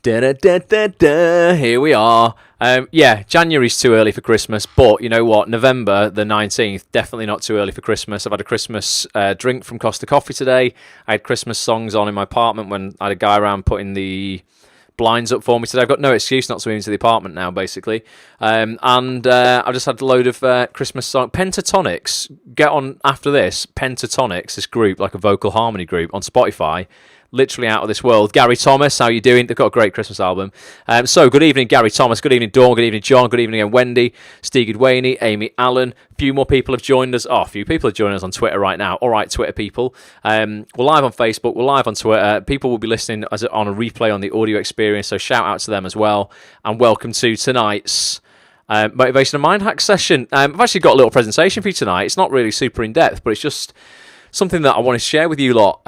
Here we are. January's too early for Christmas, but you know what? November the 19th, definitely not too early for Christmas. I've had a Christmas drink from Costa Coffee today. I had Christmas songs on in my apartment when I had a guy around putting the blinds up for me today. I've got no excuse not to move into the apartment now, basically. I've just had a load of Christmas songs. Pentatonics, get on after this. Pentatonics, this group, like a vocal harmony group on Spotify. Literally out of this world. Gary Thomas, how you doing? They've got a great Christmas album. So good evening, Gary Thomas. Good evening, Dawn. Good evening, John. Good evening, Wendy. Steve Goodwaney, Amy Allen. A few more people have joined us. A few people are joining us on Twitter right now. All right, Twitter people. We're live on Facebook. We're live on Twitter. People will be listening on a replay on the audio experience, so shout out to them as well. And welcome to tonight's Motivation and Mind Hack session. I've actually got a little presentation for you tonight. It's not really super in-depth, but it's just something that I want to share with you lot.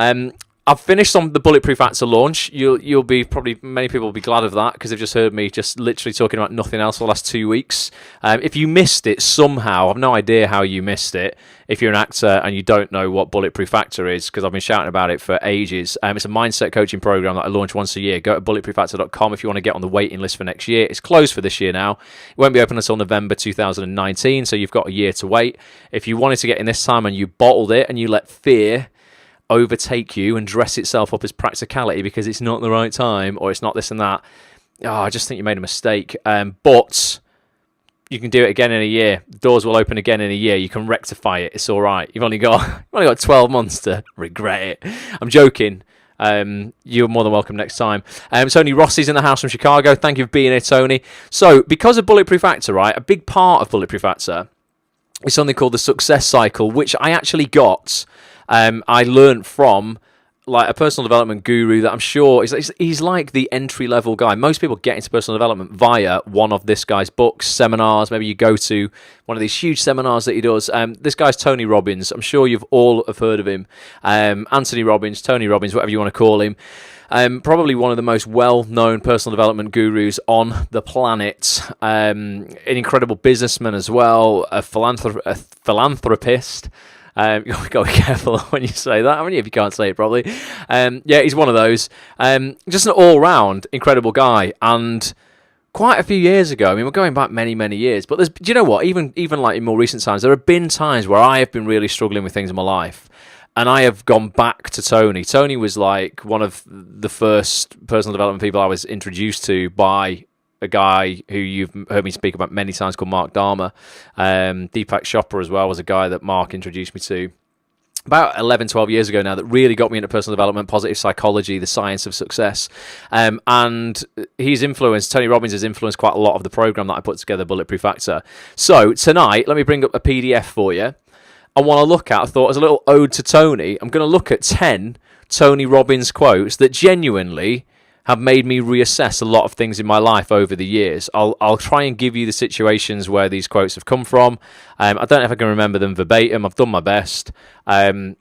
I've finished on the Bulletproof Actor launch. You'll be many people will be glad of that because they've just heard me just literally talking about nothing else for the last 2 weeks. If you missed it somehow, I've no idea how you missed it. If you're an actor and you don't know what Bulletproof Actor is, because I've been shouting about it for ages. It's a mindset coaching program that I launch once a year. Go to bulletproofactor.com if you want to get on the waiting list for next year. It's closed for this year now. It won't be open until November 2019, so you've got a year to wait. If you wanted to get in this time and you bottled it and you let fear overtake you and dress itself up as practicality because it's not the right time or it's not this and that, I just think you made a mistake. But you can do it again in a year. The doors will open again in a year. You can rectify it. It's all right. You've only got 12 months to regret it. I'm joking. You're more than welcome next time. Tony Rossi's in the house from Chicago. Thank you for being here, Tony. So because of Bulletproof Actor, right, a big part of Bulletproof Actor is something called the success cycle, which I actually got. I learned from like a personal development guru that I'm sure he's like the entry level guy. Most people get into personal development via one of this guy's books, seminars. Maybe you go to one of these huge seminars that he does. This guy's Tony Robbins. I'm sure you've all have heard of him. Anthony Robbins, Tony Robbins, whatever you want to call him. Probably one of the most well-known personal development gurus on the planet. An incredible businessman as well. A philanthropist. You've got to be careful when you say that, haven't you, if you can't say it properly. He's one of those. Just an all-round incredible guy. And quite a few years ago, I mean, we're going back many, many years, but do you know what? Even like in more recent times, there have been times where I have been really struggling with things in my life. And I have gone back to Tony. Tony was like one of the first personal development people I was introduced to by a guy who you've heard me speak about many times called Mark Dharma. Deepak Chopra as well was a guy that Mark introduced me to about 11, 12 years ago now that really got me into personal development, positive psychology, the science of success. And Tony Robbins has influenced quite a lot of the program that I put together, Bulletproof Actor. So tonight, let me bring up a PDF for you. I thought as a little ode to Tony, I'm going to look at 10 Tony Robbins quotes that genuinely have made me reassess a lot of things in my life over the years. I'll try and give you the situations where these quotes have come from. I don't know if I can remember them verbatim. I've done my best. And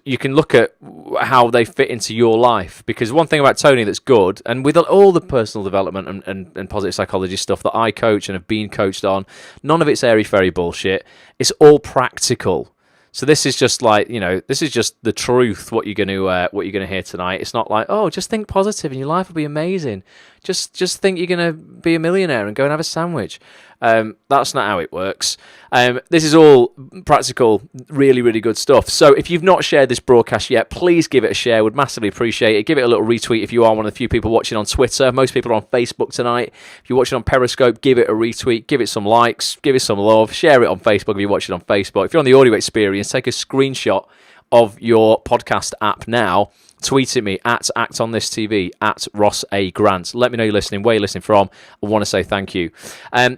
you can look at how they fit into your life. Because one thing about Tony that's good, and with all the personal development and positive psychology stuff that I coach and have been coached on, none of it's airy-fairy bullshit. It's all practical. So this is just this is just the truth. What you're going to hear tonight. It's not like, just think positive and your life will be amazing. Just think you're going to be a millionaire and go and have a sandwich. That's not how it works. This is all practical, really, really good stuff. So if you've not shared this broadcast yet, please give it a share. Would massively appreciate it. Give it a little retweet if you are one of the few people watching on Twitter. Most people are on Facebook tonight. If you're watching on Periscope, give it a retweet. Give it some likes. Give it some love. Share it on Facebook if you're watching on Facebook. If you're on the audio experience, take a screenshot of your podcast app now. Tweet at me at ActOnThisTV, at Ross A. Grant. Let me know you're listening, where you're listening from. I want to say thank you.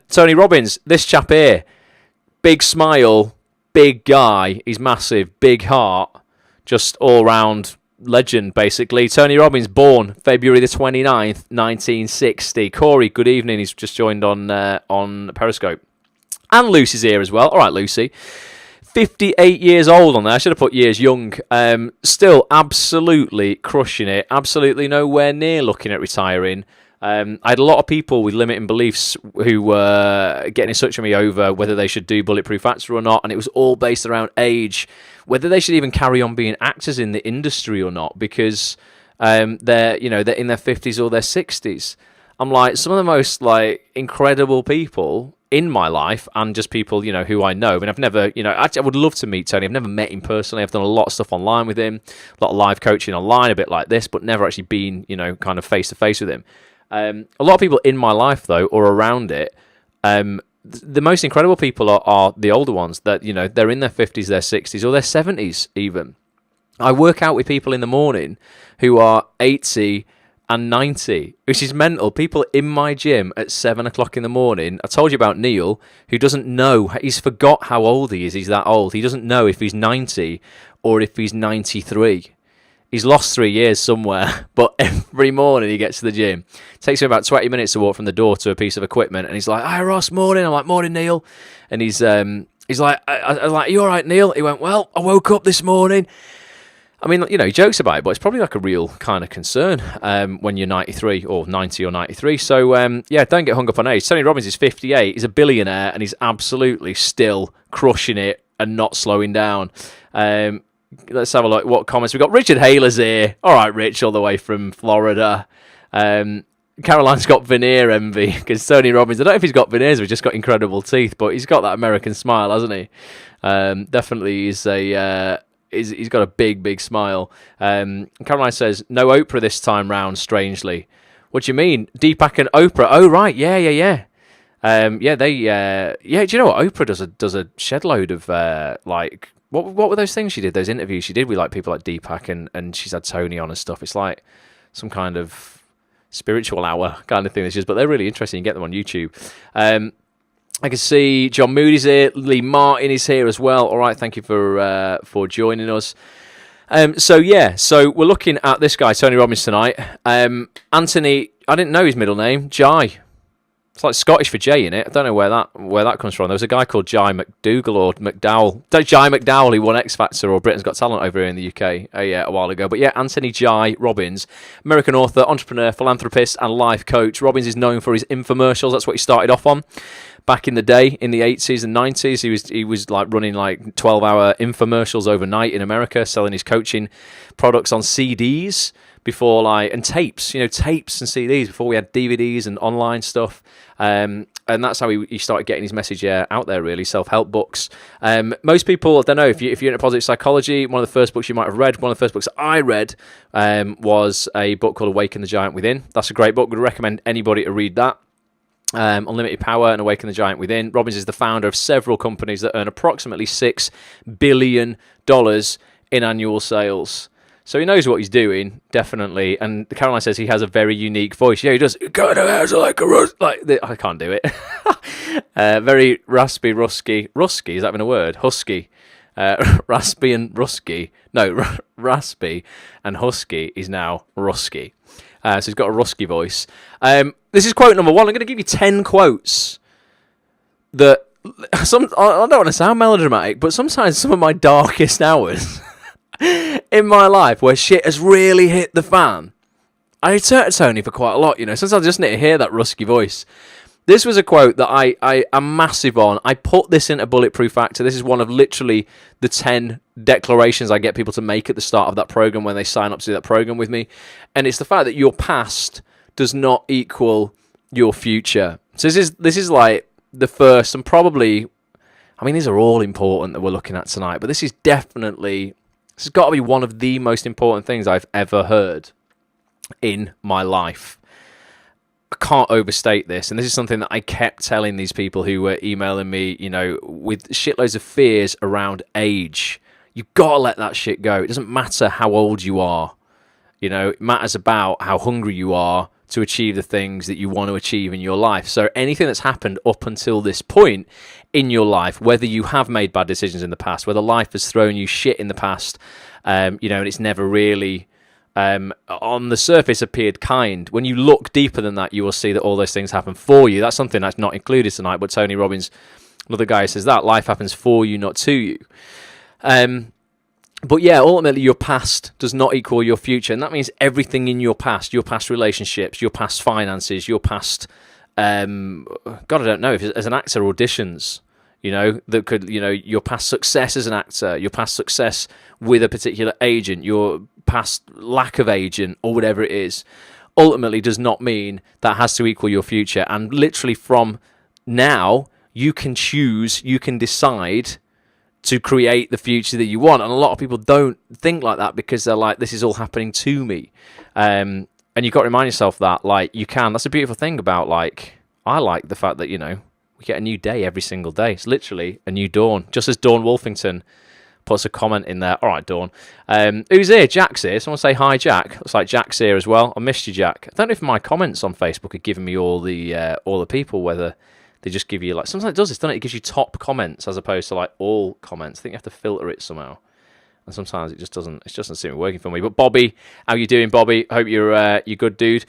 Tony Robbins, this chap here, big smile, big guy. He's massive, big heart, just all-round legend, basically. Tony Robbins, born February the 29th, 1960. Corey, good evening. He's just joined on Periscope. And Lucy's here as well. All right, Lucy. 58 years old on there. I should have put years young. Still absolutely crushing it. Absolutely nowhere near looking at retiring. I had a lot of people with limiting beliefs who were getting in touch with me over whether they should do Bulletproof Actor or not, and it was all based around age, whether they should even carry on being actors in the industry or not, because they're in their 50s or their 60s. I'm like, some of the most like incredible people in my life, and just people, who I know. I mean, I've never, actually, I would love to meet Tony. I've never met him personally. I've done a lot of stuff online with him, a lot of live coaching online, a bit like this, but never actually been, kind of face to face with him. A lot of people in my life, though, or around it, the most incredible people are the older ones that, they're in their 50s, their 60s, or their 70s even. I work out with people in the morning who are 80 and 90, which is mental. People in my gym at 7 o'clock in the morning. I told you about Neil, who doesn't know. He's forgot how old he is. He's that old. He doesn't know if he's 90 or if he's 93. He's lost 3 years somewhere, but every morning he gets to the gym. It takes him about 20 minutes to walk from the door to a piece of equipment, and he's like, "Hi Ross, morning." I'm like, "Morning, Neil." And he's like, I was like, "Are you all right, Neil?" He went, "Well, I woke up this morning." I mean, he jokes about it, but it's probably like a real kind of concern when you're 93 or 90 or 93. So, don't get hung up on age. Tony Robbins is 58. He's a billionaire, and he's absolutely still crushing it and not slowing down. Let's have a look what comments. We've got Richard Haler's here. All right, Rich, all the way from Florida. Caroline's got veneer envy because Tony Robbins, I don't know if he's got veneers or he's just got incredible teeth, but he's got that American smile, hasn't he? Definitely he's got a big smile. Caroline says, no Oprah this time round, strangely. What do you mean? Deepak and Oprah. Oh, right. Yeah. Do you know what? Oprah does a shed load of, what were those things she did? Those interviews she did with, like, people like Deepak and she's had Tony on and stuff. It's like some kind of spiritual hour kind of thing. But they're really interesting. You can get them on YouTube. I can see John Moody's here. Lee Martin is here as well. All right, thank you for joining us. So we're looking at this guy, Tony Robbins, tonight. Anthony, I didn't know his middle name, Jai. It's like Scottish for Jay, innit? I don't know where that comes from. There was a guy called Jai McDougall or McDowell. Jai McDowell, who won X Factor or Britain's Got Talent over here in the UK a while ago. But yeah, Anthony Jai Robbins, American author, entrepreneur, philanthropist, and life coach. Robbins is known for his infomercials. That's what he started off on. Back in the day, in the 80s and 90s, he was like running like 12-hour infomercials overnight in America, selling his coaching products on CDs before, and tapes, tapes and CDs before we had DVDs and online stuff. And that's how he started getting his message out there, really, self-help books. Most people, I don't know, if you're into positive psychology, one of the first books you might have read, one of the first books I read was a book called Awaken the Giant Within. That's a great book. Would recommend anybody to read that. Unlimited Power and Awaken the Giant Within. Robbins is the founder of several companies that earn approximately $6 billion in annual sales. So he knows what he's doing, definitely. And Caroline says he has a very unique voice. Yeah, he does. Kind of has like a I can't do it. Very raspy, rusky. Rusky, is that even a word? Husky. Raspy and rusky. No, raspy and husky is now rusky. So he's got a rusky voice. This is quote number one. I'm going to give you 10 quotes that I don't want to sound melodramatic, but sometimes some of my darkest hours in my life where shit has really hit the fan, I turn to Tony for quite a lot, Sometimes I just need to hear that rusky voice. This was a quote that I am massive on. I put this into Bulletproof Actor. This is one of literally the 10 declarations I get people to make at the start of that program when they sign up to do that program with me. And it's the fact that your past does not equal your future. So this is like the first, and probably, these are all important that we're looking at tonight, but this has got to be one of the most important things I've ever heard in my life. I can't overstate this, and this is something that I kept telling these people who were emailing me, with shitloads of fears around age. You've got to let that shit go. It doesn't matter how old you are. It matters about how hungry you are to achieve the things that you want to achieve in your life. So anything that's happened up until this point in your life, whether you have made bad decisions in the past, whether life has thrown you shit in the past, and it's never really on the surface appeared kind. When you look deeper than that, you will see that all those things happen for you. That's something that's not included tonight, but Tony Robbins, another guy, says that life happens for you, not to you. But yeah, ultimately your past does not equal your future, and that means everything in your past relationships, your past finances, your past God, I don't know, if as an actor auditions, that could, your past success as an actor, your past success with a particular agent, your past lack of agent, or whatever it is, ultimately does not mean that has to equal your future. And literally from now, you can choose, you can decide to create the future that you want. And a lot of people don't think like that because they're like, this is all happening to me. And you've got to remind yourself that, like, you can. That's a beautiful thing about, like, I like the fact that, we get a new day every single day. It's literally a new dawn. Just as Dawn Wolfington puts a comment in there. All right, Dawn. Who's here? Jack's here. Someone say hi, Jack. Looks like Jack's here as well. I missed you, Jack. I don't know if my comments on Facebook are giving me all the people, whether they just give you, like, sometimes it does this, doesn't it? It gives you top comments as opposed to, like, all comments. I think you have to filter it somehow. And sometimes it just doesn't seem working for me. But Bobby, how you doing, Bobby? Hope you're good, dude.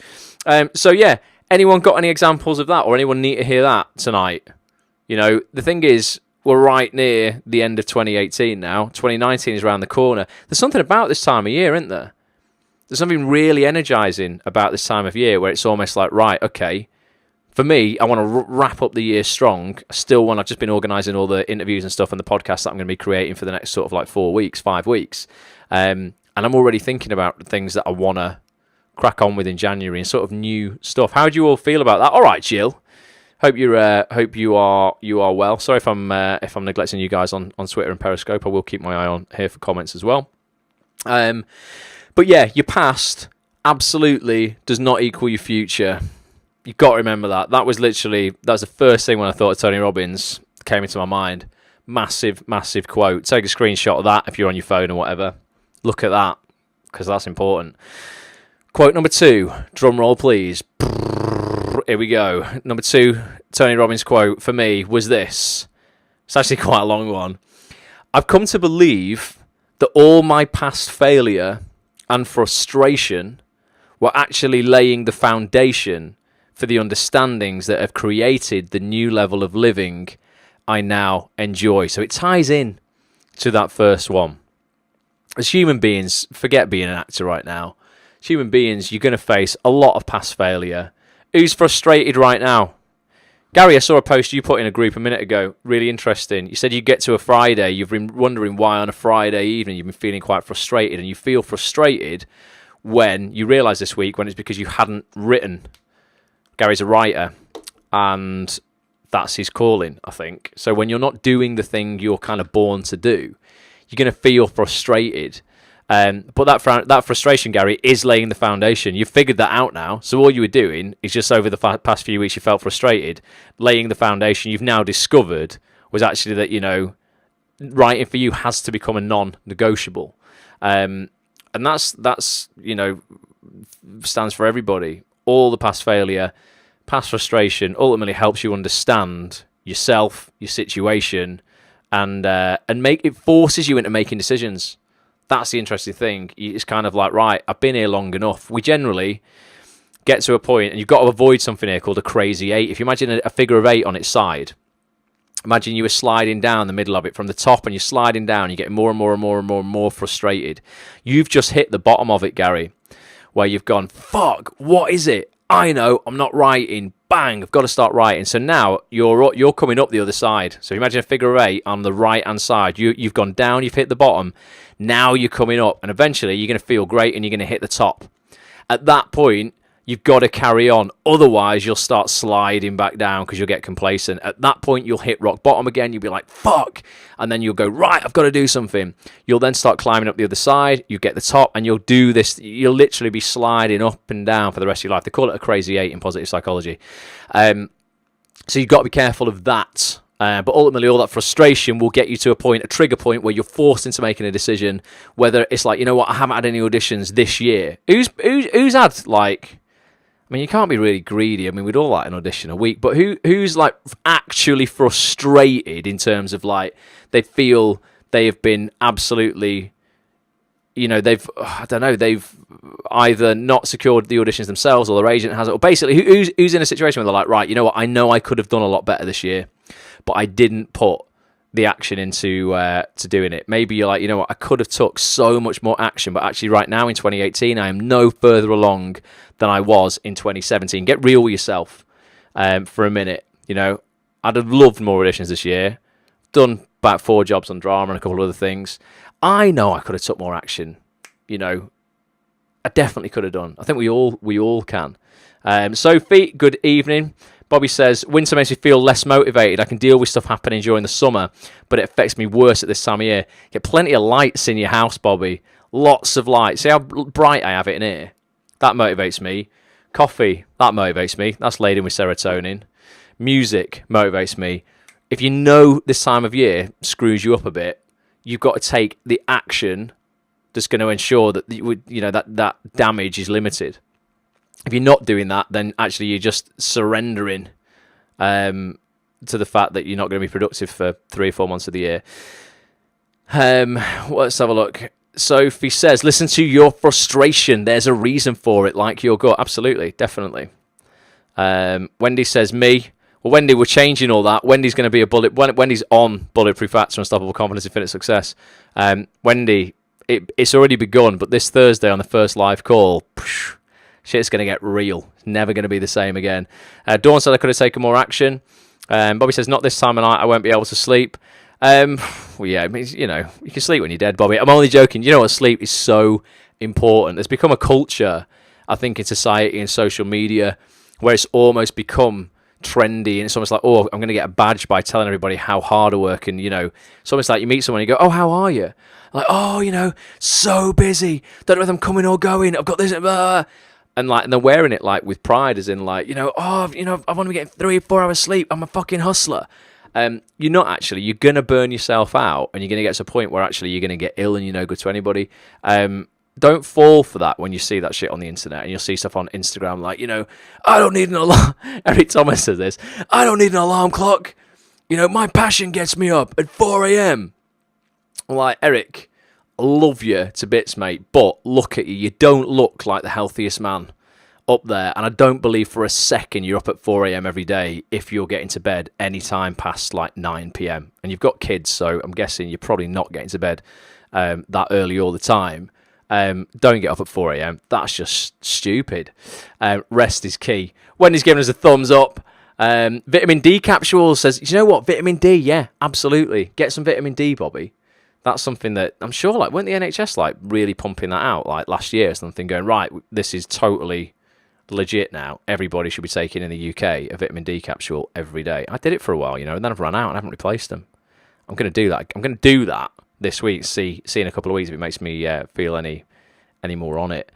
So yeah, anyone got any examples of that, or anyone need to hear that tonight? The thing is, we're right near the end of 2018 now. 2019 is around the corner. There's something about this time of year, isn't there? There's something really energizing about this time of year where it's almost like, right, okay, for me, I want to wrap up the year strong. I've just been organising all the interviews and stuff and the podcast that I'm going to be creating for the next sort of like 5 weeks. And I'm already thinking about the things that I want to crack on with in January and sort of new stuff. How do you all feel about that? All right, Jill. Hope you are well. Sorry if I'm neglecting you guys on Twitter and Periscope. I will keep my eye on here for comments as well. But yeah, your past absolutely does not equal your future. You've got to remember that. That was the first thing when I thought of Tony Robbins came into my mind. Massive, massive quote. Take a screenshot of that if you're on your phone or whatever. Look at that, because that's important. Quote number 2. Drum roll, please. Here we go. Number 2, Tony Robbins quote for me was this. It's actually quite a long one. I've come to believe that all my past failure and frustration were actually laying the foundation for the understandings that have created the new level of living I now enjoy. So it ties in to that first one. As human beings, forget being an actor right now. As human beings, you're going to face a lot of past failure. Who's frustrated right now? Gary, I saw a post you put in a group a minute ago. Really interesting. You said you get to a Friday, you've been wondering why on a Friday evening you've been feeling quite frustrated, and you feel frustrated when you realise this week when it's because you hadn't written. Gary's a writer, and that's his calling, I think. So when you're not doing the thing you're kind of born to do, you're going to feel frustrated. But that frustration, Gary, is laying the foundation. You've figured that out now. So all you were doing is just over the past few weeks you felt frustrated. Laying the foundation you've now discovered was actually that, writing for you has to become a non-negotiable. And that's stands for everybody. All the past failure, past frustration ultimately helps you understand yourself, your situation, and it forces you into making decisions. That's the interesting thing. It's kind of like, right, I've been here long enough. We generally get to a point, and you've got to avoid something here called a crazy 8. If you imagine a figure of 8 on its side, imagine you were sliding down the middle of it from the top, and you're sliding down, you're getting more and more and more and more and more frustrated. You've just hit the bottom of it, Gary, where you've gone, fuck, what is it? I know, I'm not writing. Bang, I've got to start writing. So now you're coming up the other side. So imagine a figure of 8 on the right-hand side. You've gone down, you've hit the bottom. Now you're coming up, and eventually you're going to feel great, and you're going to hit the top. At that point, you've got to carry on. Otherwise, you'll start sliding back down because you'll get complacent. At that point, you'll hit rock bottom again. You'll be like, fuck. And then you'll go, right, I've got to do something. You'll then start climbing up the other side. You get the top, and you'll do this. You'll literally be sliding up and down for the rest of your life. They call it a crazy 8 in positive psychology. So you've got to be careful of that. But ultimately, all that frustration will get you to a trigger point where you're forced into making a decision. Whether it's like, you know what, I haven't had any auditions this year. Who's had, like, I mean, you can't be really greedy. I mean, we'd all like an audition a week, but who's like actually frustrated in terms of like they feel they have been absolutely, they've either not secured the auditions themselves or their agent hasn't, or basically who's in a situation where they're like, right, you know what, I know I could have done a lot better this year, but I didn't put the action into to doing it. Maybe you're like, you know what, I could have took so much more action, but actually right now in 2018, I am no further along than I was in 2017. Get real with yourself for a minute. I'd have loved more auditions this year, done about 4 jobs on drama and a couple of other things. I know I could have took more action. You know, I definitely could have done. I think we all can. Sophie, good evening. Bobby says, winter makes me feel less motivated. I can deal with stuff happening during the summer, but it affects me worse at this time of year. Get plenty of lights in your house, Bobby. Lots of lights. See how bright I have it in here? That motivates me. Coffee, that motivates me. That's laden with serotonin. Music motivates me. If you know this time of year screws you up a bit, you've got to take the action that's going to ensure that that damage is limited. If you're not doing that, then actually you're just surrendering to the fact that you're not going to be productive for 3 or 4 months of the year. Let's have a look. Sophie says, listen to your frustration. There's a reason for it, like your gut. Absolutely, definitely. Wendy says, me. Well, Wendy, we're changing all that. Wendy's going to be Wendy's on Bulletproof Actor, Unstoppable Confidence, Infinite Success. Wendy, it's already begun, but this Thursday on the first live call, shit's going to get real. It's never going to be the same again. Dawn said I could have taken more action. Bobby says, not this time of night. I won't be able to sleep. Well, yeah, it means, you can sleep when you're dead, Bobby. I'm only joking. You know what? Sleep is so important. It's become a culture, I think, in society and social media where it's almost become trendy, and it's almost like, oh, I'm going to get a badge by telling everybody how hard I work. And, it's almost like you meet someone and you go, oh, how are you? Like, oh, so busy. Don't know if I'm coming or going. I've got this. And they're wearing it like with pride, as in like, I want to be getting 3 or 4 hours sleep. I'm a fucking hustler. You're not actually. You're going to burn yourself out, and you're going to get to a point where actually you're going to get ill and you're no good to anybody. Don't fall for that when you see that shit on the internet, and you'll see stuff on Instagram like, I don't need an alarm. Eric Thomas says this. I don't need an alarm clock. My passion gets me up at 4 a.m. I'm like, Eric, I love you to bits, mate, but look at you. You don't look like the healthiest man up there, and I don't believe for a second you're up at 4 a.m. every day if you're getting to bed any time past like 9 p.m. And you've got kids, so I'm guessing you're probably not getting to bed that early all the time. Don't get up at 4 a.m. That's just stupid. Rest is key. Wendy's giving us a thumbs up. Vitamin D capsule says, you know what? Vitamin D, yeah, absolutely. Get some vitamin D, Bobby. That's something that I'm sure, weren't the NHS really pumping that out last year or something, going, right, this is totally legit now. Everybody should be taking in the UK a vitamin D capsule every day. I did it for a while, and then I've run out and I haven't replaced them. I'm going to do that. I'm going to do that this week, see in a couple of weeks if it makes me feel any more on it.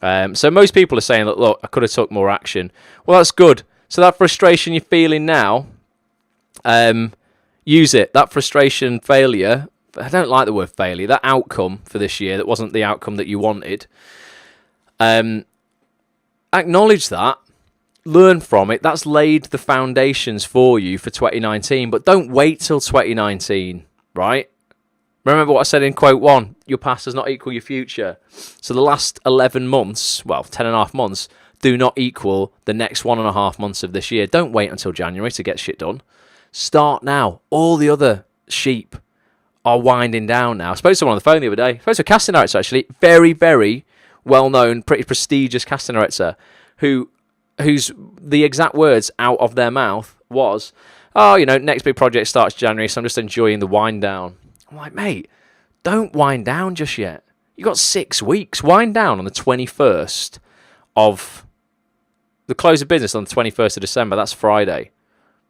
So most people are saying, look, I could have took more action. Well, that's good. So that frustration you're feeling now, use it. That frustration, failure, I don't like the word failure, that outcome for this year that wasn't the outcome that you wanted, acknowledge that, learn from it. That's laid the foundations for you for 2019, but don't wait till 2019, right? Remember what I said in quote 1, your past does not equal your future. So the last 11 months, 10.5 months, do not equal the next 1.5 months of this year. Don't wait until January to get shit done. Start now. All the other sheep are winding down now. I spoke to someone on the phone the other day. I spoke to a casting director, actually. Very, very well-known, pretty prestigious casting director whose the exact words out of their mouth was, next big project starts January, so I'm just enjoying the wind down. I'm like, mate, don't wind down just yet. You got 6 weeks. Wind down on the 21st of the close of business on the 21st of December. That's Friday.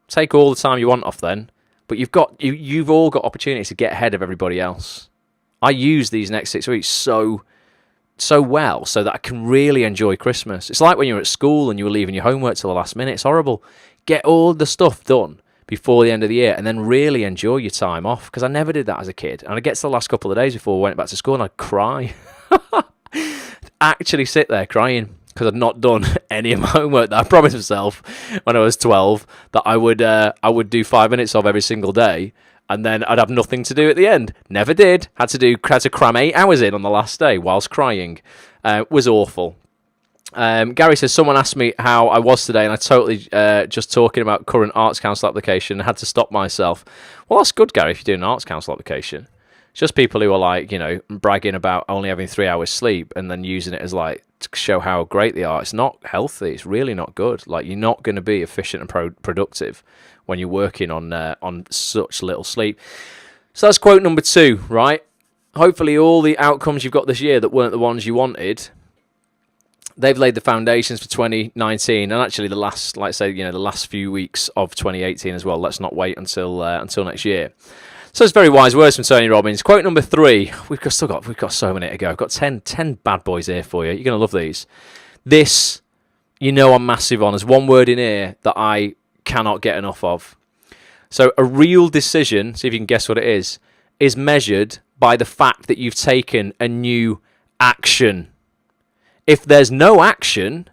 Take all the time you want off then. But you've all got opportunities to get ahead of everybody else. I use these next 6 weeks so well so that I can really enjoy Christmas. It's like when you're at school and you were leaving your homework till the last minute. It's horrible. Get all the stuff done before the end of the year and then really enjoy your time off, because I never did that as a kid. And I'd get to the last couple of days before we went back to school and I'd cry. Actually sit there crying because I'd not done any of my homework that I promised myself when I was 12 that I would do 5 minutes of every single day, and then I'd have nothing to do at the end. Never did. Had to cram 8 hours in on the last day whilst crying. Was awful. Gary says, someone asked me how I was today, and I totally just talking about current Arts Council application and had to stop myself. Well, that's good, Gary, if you're doing an Arts Council application. It's just people who are like, bragging about only having 3 hours sleep and then using it as like to show how great they are. It's not healthy. It's really not good. Like, you're not going to be efficient and productive when you're working on such little sleep. So that's quote number 2, right? Hopefully all the outcomes you've got this year that weren't the ones you wanted, they've laid the foundations for 2019, and actually the last, like I say, the last few weeks of 2018 as well. Let's not wait until next year. So it's very wise words from Tony Robbins. Quote number 3. We've got so many to go. I've got 10 bad boys here for you. You're gonna love these. This, I'm massive on. There's one word in here that I cannot get enough of. So a real decision, see if you can guess what it is measured by the fact that you've taken a new action. If there's no action,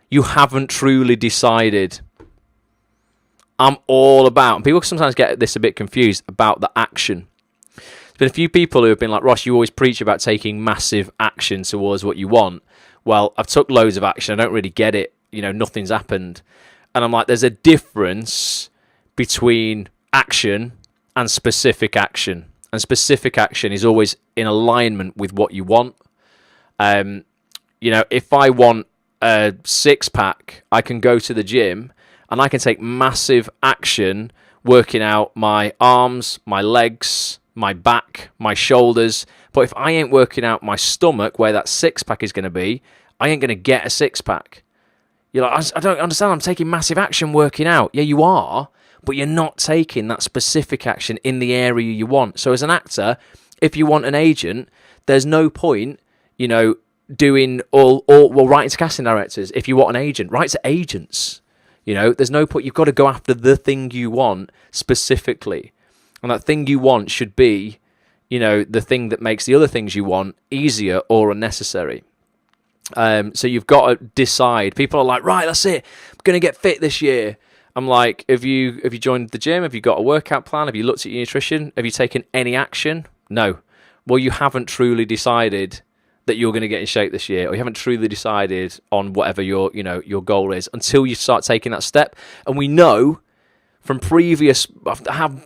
you haven't truly decided. I'm all about, and people sometimes get this a bit confused about the action. There's been a few people who have been like, Ross, you always preach about taking massive action towards what you want. Well, I've took loads of action. I don't really get it. Nothing's happened. And I'm like, there's a difference between action and specific action. And specific action is always in alignment with what you want. If I want a 6-pack, I can go to the gym and I can take massive action working out my arms, my legs, my back, my shoulders. But if I ain't working out my stomach, where that 6-pack is going to be, I ain't going to get a 6-pack. You're like, I don't understand. I'm taking massive action working out. Yeah, you are, but you're not taking that specific action in the area you want. So as an actor, if you want an agent, there's no point, doing writing to casting directors. If you want an agent, write to agents. There's no point. You've got to go after the thing you want specifically. And that thing you want should be, the thing that makes the other things you want easier or unnecessary. So you've got to decide. People are like, right, that's it. I'm going to get fit this year. I'm like, have you joined the gym? Have you got a workout plan? Have you looked at your nutrition? Have you taken any action? No. Well, you haven't truly decided that you're going to get in shape this year, or you haven't truly decided on whatever your goal is until you start taking that step. And we know from previous,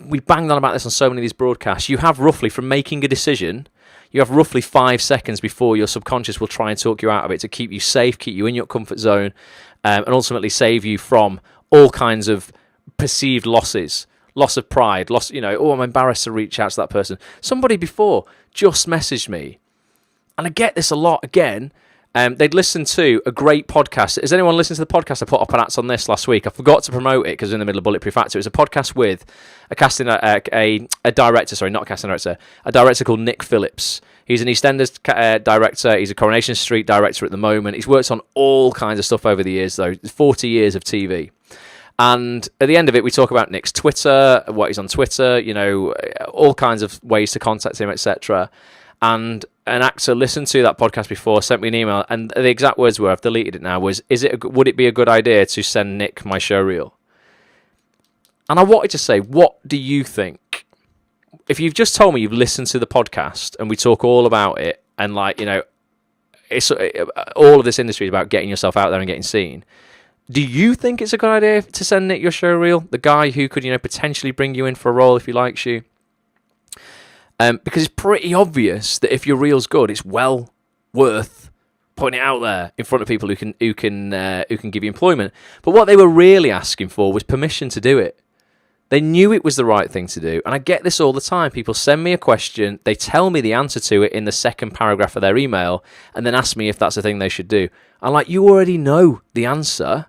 we banged on about this on so many of these broadcasts, you have roughly, from making a decision, you have roughly 5 seconds before your subconscious will try and talk you out of it to keep you safe, keep you in your comfort zone, and ultimately save you from all kinds of perceived losses, loss of pride, I'm embarrassed to reach out to that person. Somebody before just messaged me, and I get this a lot again. They'd listened to a great podcast. Has anyone listened to the podcast I put up an ads on this last week? I forgot to promote it because I was in the middle of Bulletproof Actor. It was a podcast with a director called Nick Phillips. He's an EastEnders director. He's a Coronation Street director at the moment. He's worked on all kinds of stuff over the years, though. 40 years of TV. And at the end of it, we talk about Nick's Twitter, what he's on Twitter, all kinds of ways to contact him, etc. And an actor listened to that podcast before, sent me an email, and the exact words were, I've deleted it now, was, would it be a good idea to send Nick my show reel? And I wanted to say, what do you think? If you've just told me you've listened to the podcast and we talk all about it, and it's all of this industry is about getting yourself out there and getting seen. Do you think it's a good idea to send Nick your show reel? The guy who could, potentially bring you in for a role if he likes you? Because it's pretty obvious that if your reel's good, it's well worth putting it out there in front of people who can give you employment. But what they were really asking for was permission to do it. They knew it was the right thing to do, and I get this all the time. People send me a question, they tell me the answer to it in the second paragraph of their email, and then ask me if that's the thing they should do. I'm like, you already know the answer.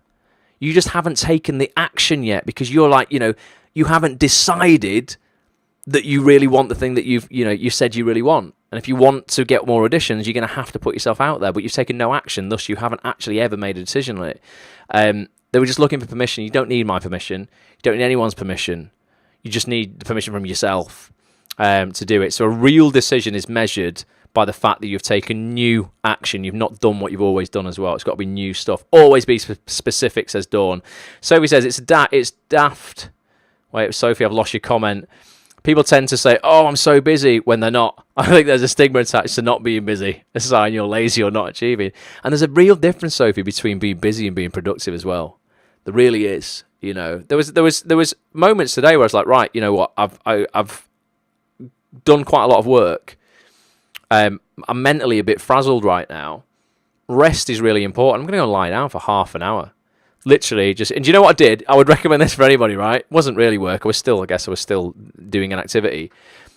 You just haven't taken the action yet because you're like, you haven't decided that you really want the thing that you said you really want. And if you want to get more auditions, you're going to have to put yourself out there, but you've taken no action, thus you haven't actually ever made a decision on it. They were just looking for permission. You don't need my permission. You don't need anyone's permission. You just need the permission from yourself to do it. So a real decision is measured by the fact that you've taken new action. You've not done what you've always done as well. It's got to be new stuff. Always be specific, says Dawn. Sophie says, it's daft. Wait, Sophie, I've lost your comment. People tend to say, oh, I'm so busy, when they're not. I think there's a stigma attached to not being busy, a sign you're lazy or not achieving. And there's a real difference, Sophie, between being busy and being productive as well. There really is. There was moments today where I was like, right, you know what, I've done quite a lot of work. I'm mentally a bit frazzled right now. Rest is really important. I'm going to go lie down for half an hour. Literally just, and do you know what I did? I would recommend this for anybody, right? It wasn't really work. I was still doing an activity.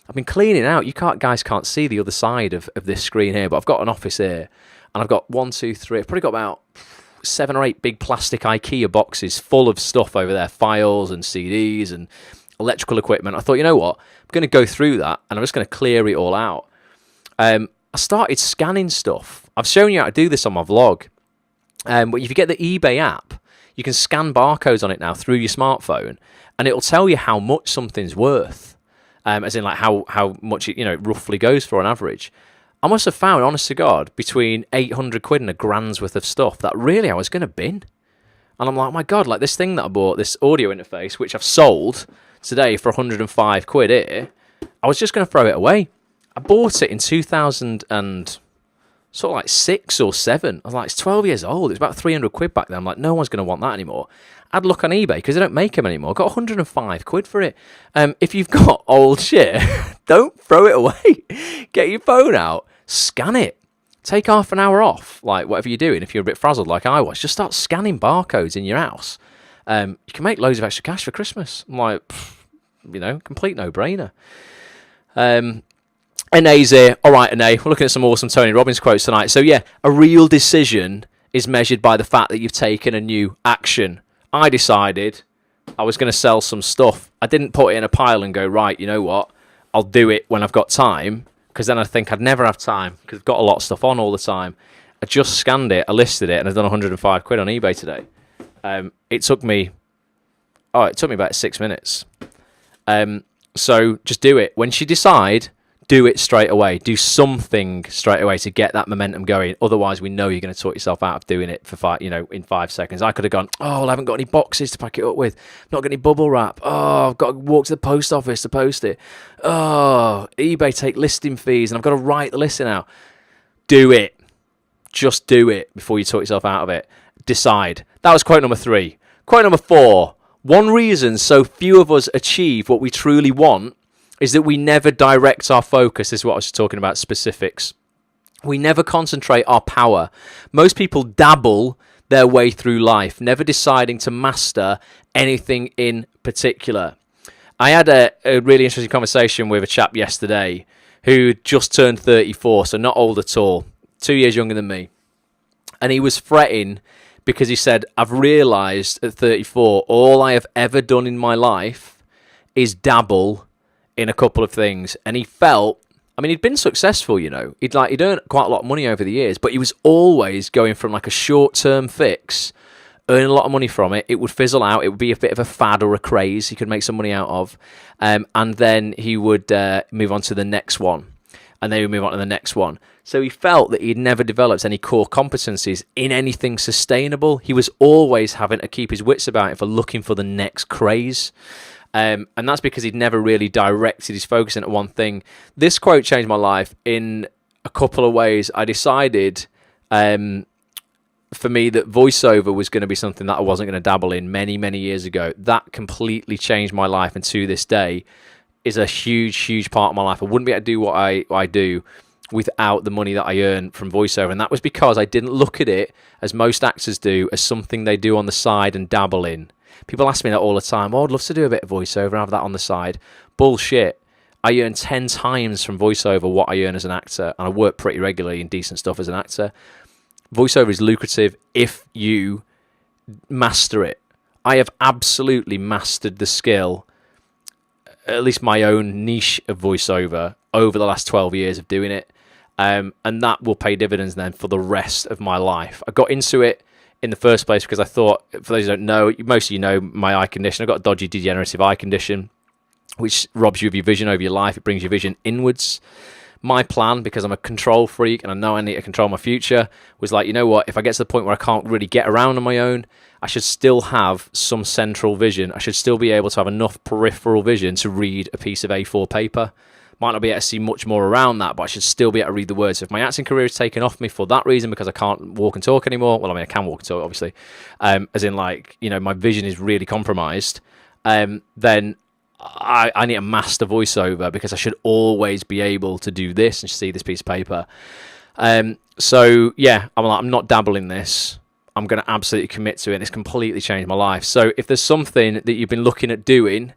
I've been cleaning out. Guys can't see the other side of this screen here, but I've got an office here, and I've got 1, 2, 3. I've probably got about 7 or 8 big plastic IKEA boxes full of stuff over there, files and CDs and electrical equipment. I thought, you know what? I'm going to go through that, and I'm just going to clear it all out. I started scanning stuff. I've shown you how to do this on my vlog. But if you get the eBay app, you can scan barcodes on it now through your smartphone, and it'll tell you how much something's worth, as in like how much it roughly goes for on average. I must have found, honest to God, between 800 quid and £1,000's worth of stuff that really I was going to bin. And I'm like, oh my God, like this thing that I bought, this audio interface, which I've sold today for 105 quid here, I was just going to throw it away. I bought it in 2006 or 7. I was like, it's 12 years old. It's about 300 quid back then. I'm like, no one's going to want that anymore. I'd look on eBay because they don't make them anymore. I got 105 quid for it. If you've got old shit, don't throw it away. Get your phone out, scan it. Take half an hour off, like whatever you're doing. If you're a bit frazzled like I was, just start scanning barcodes in your house. You can make loads of extra cash for Christmas. I'm like, complete no-brainer. Ana's here. All right, Ana, we're looking at some awesome Tony Robbins quotes tonight. So yeah, a real decision is measured by the fact that you've taken a new action. I decided I was going to sell some stuff. I didn't put it in a pile and go, right, you know what? I'll do it when I've got time, because then I think I'd never have time because I've got a lot of stuff on all the time. I just scanned it, I listed it, and I've done 105 quid on eBay today. It took me about 6 minutes. So just do it. Once you decide, do it straight away. Do something straight away to get that momentum going. Otherwise, we know you're going to talk yourself out of doing it for in 5 seconds. I could have gone, I haven't got any boxes to pack it up with. I've not got any bubble wrap. I've got to walk to the post office to post it. eBay take listing fees, and I've got to write the listing out. Do it. Just do it before you talk yourself out of it. Decide. That was quote number 3. Quote number 4. One reason so few of us achieve what we truly want is that we never direct our focus. This is what I was talking about, specifics. We never concentrate our power. Most people dabble their way through life, never deciding to master anything in particular. I had a really interesting conversation with a chap yesterday who just turned 34, so not old at all, 2 years younger than me. And he was fretting because he said, I've realised at 34, all I have ever done in my life is dabble in a couple of things. And he felt, he'd been successful, He'd earned quite a lot of money over the years, but he was always going from like a short-term fix, earning a lot of money from it. It would fizzle out. It would be a bit of a fad or a craze he could make some money out of. And then he would move on to the next one. And then he would move on to the next one. So he felt that he'd never developed any core competencies in anything sustainable. He was always having to keep his wits about him for looking for the next craze. And that's because he'd never really directed his focus into one thing. This quote changed my life in a couple of ways. I decided for me that voiceover was going to be something that I wasn't going to dabble in many, many years ago. That completely changed my life, and to this day is a huge, huge part of my life. I wouldn't be able to do what I do without the money that I earn from voiceover. And that was because I didn't look at it, as most actors do, as something they do on the side and dabble in. People ask me that all the time. I'd love to do a bit of voiceover and have that on the side. Bullshit. I earn 10 times from voiceover what I earn as an actor, and I work pretty regularly in decent stuff as an actor. Voiceover is lucrative if you master it. I have absolutely mastered the skill, at least my own niche of voiceover, over the last 12 years of doing it. And that will pay dividends then for the rest of my life. I got into it in the first place because I thought, for those who don't know, most of you know my eye condition. I've got a dodgy degenerative eye condition, which robs you of your vision over your life. It brings your vision inwards. My plan, because I'm a control freak and I know I need to control my future, was like, you know what, if I get to the point where I can't really get around on my own, I should still have some central vision. I should still be able to have enough peripheral vision to read a piece of A4 paper. Might not be able to see much more around that, but I should still be able to read the words. So if my acting career is taken off me for that reason, because I can't walk and talk anymore, well, I can walk and talk, obviously, as in, like, my vision is really compromised, then I need to master voiceover because I should always be able to do this and see this piece of paper. So yeah, I'm like, I'm not dabbling this. I'm going to absolutely commit to it. And it's completely changed my life. So if there's something that you've been looking at doing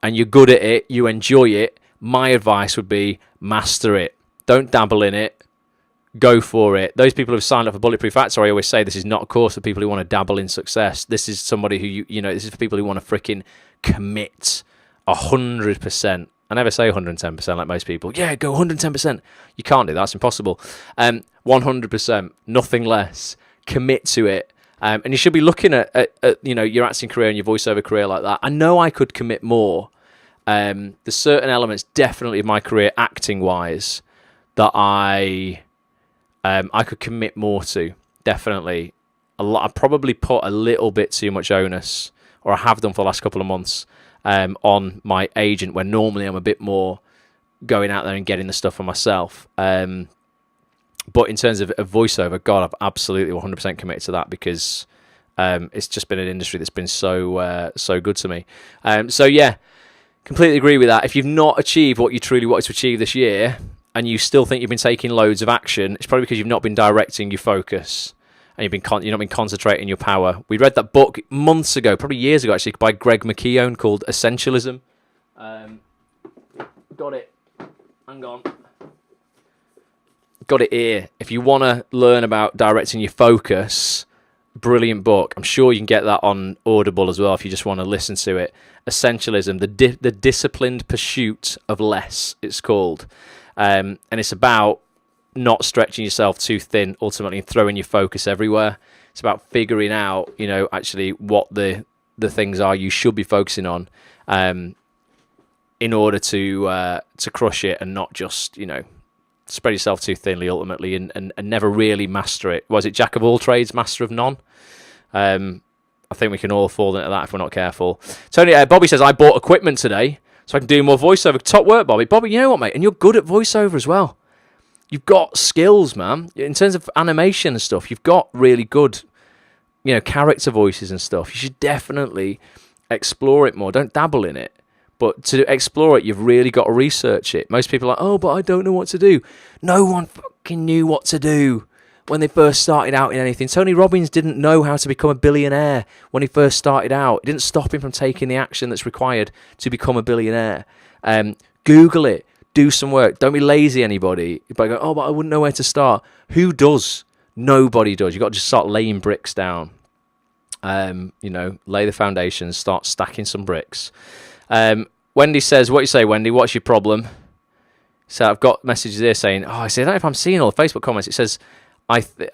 and you're good at it, you enjoy it, my advice would be master it. Don't dabble in it. Go for it. Those people who've signed up for Bulletproof Actor, I always say this is not a course for people who want to dabble in success. This is somebody who, this is for people who want to freaking commit 100%. I never say 110% like most people. Yeah, go 110%. You can't do that. It's impossible. 100%, nothing less. Commit to it. And you should be looking at your acting career and your voiceover career like that. I know I could commit more. There's certain elements definitely of my career acting-wise that I could commit more to. Definitely. I probably put a little bit too much onus, or I have done for the last couple of months, on my agent, where normally I'm a bit more going out there and getting the stuff for myself. But in terms of voiceover, God, I've absolutely 100% committed to that because it's just been an industry that's been so good to me. So yeah, completely agree with that. If you've not achieved what you truly wanted to achieve this year, and you still think you've been taking loads of action, it's probably because you've not been directing your focus, and you've not been concentrating your power. We read that book months ago, probably years ago actually, by Greg McKeown called Essentialism. Got it. Hang on. Got it here. If you want to learn about directing your focus, brilliant book. I'm sure you can get that on Audible as well if you just want to listen to it. Essentialism, the disciplined pursuit of less, it's called. And it's about not stretching yourself too thin, ultimately, and throwing your focus everywhere. It's about figuring out, actually what the things are you should be focusing on in order to crush it, and not just, spread yourself too thinly, ultimately, and never really master it. Was it Jack of all trades, master of none? I think we can all fall into that if we're not careful. Tony, Bobby says, I bought equipment today so I can do more voiceover. Top work, Bobby. Bobby, you know what, mate? And you're good at voiceover as well. You've got skills, man. In terms of animation and stuff, you've got really good, character voices and stuff. You should definitely explore it more. Don't dabble in it. But to explore it, you've really got to research it. Most people are like, oh, but I don't know what to do. No one fucking knew what to do when they first started out in anything. Tony Robbins didn't know how to become a billionaire when he first started out. It didn't stop him from taking the action that's required to become a billionaire. Google it. Do some work. Don't be lazy, anybody. But go, oh, but I wouldn't know where to start. Who does? Nobody does. You've got to just start laying bricks down. Lay the foundations, start stacking some bricks. Wendy says, what you say, Wendy? What's your problem? So I've got messages here saying, I don't know if I'm seeing all the Facebook comments. It says, I think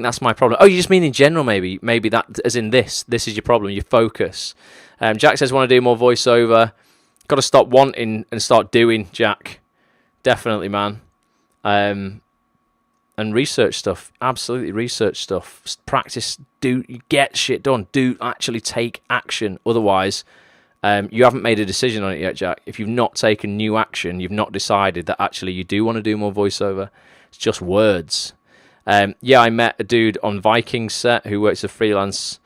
that's my problem. Oh, you just mean in general, maybe that, as in this is your problem, your focus. Jack says, want to do more voiceover. Got to stop wanting and start doing, Jack. Definitely, man. And research stuff. Absolutely research stuff. Practice. Get shit done. Do actually take action. Otherwise, you haven't made a decision on it yet, Jack. If you've not taken new action, you've not decided that actually you do want to do more voiceover. It's just words. I met a dude on Vikings set who works as a freelance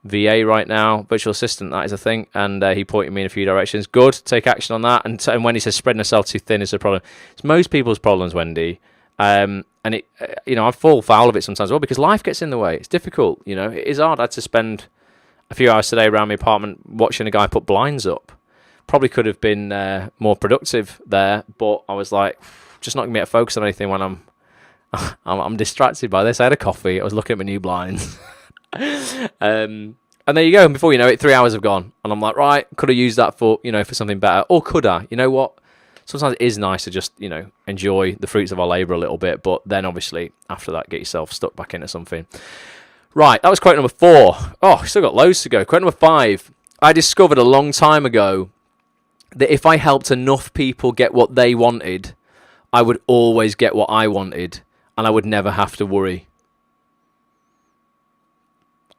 VA right now, virtual assistant, that is a thing, and he pointed me in a few directions. Good, take action on that. And when he says spreading yourself too thin is a problem, it's most people's problems, Wendy. And it, I fall foul of it sometimes as well because life gets in the way. It's difficult, it is hard. I had to spend a few hours today around my apartment watching a guy put blinds up. Probably could have been more productive there, but I was like, just not going to be able to focus on anything when I'm distracted by this. I had a coffee. I was looking at my new blinds. And there you go. And before you know it, 3 hours have gone. And I'm like, right, could have used that for, for something better. Or could I? You know what? Sometimes it is nice to just, enjoy the fruits of our labour a little bit. But then obviously, after that, get yourself stuck back into something. Right, that was quote number 4. Oh, still got loads to go. Quote number 5. I discovered a long time ago that if I helped enough people get what they wanted, I would always get what I wanted. And I would never have to worry.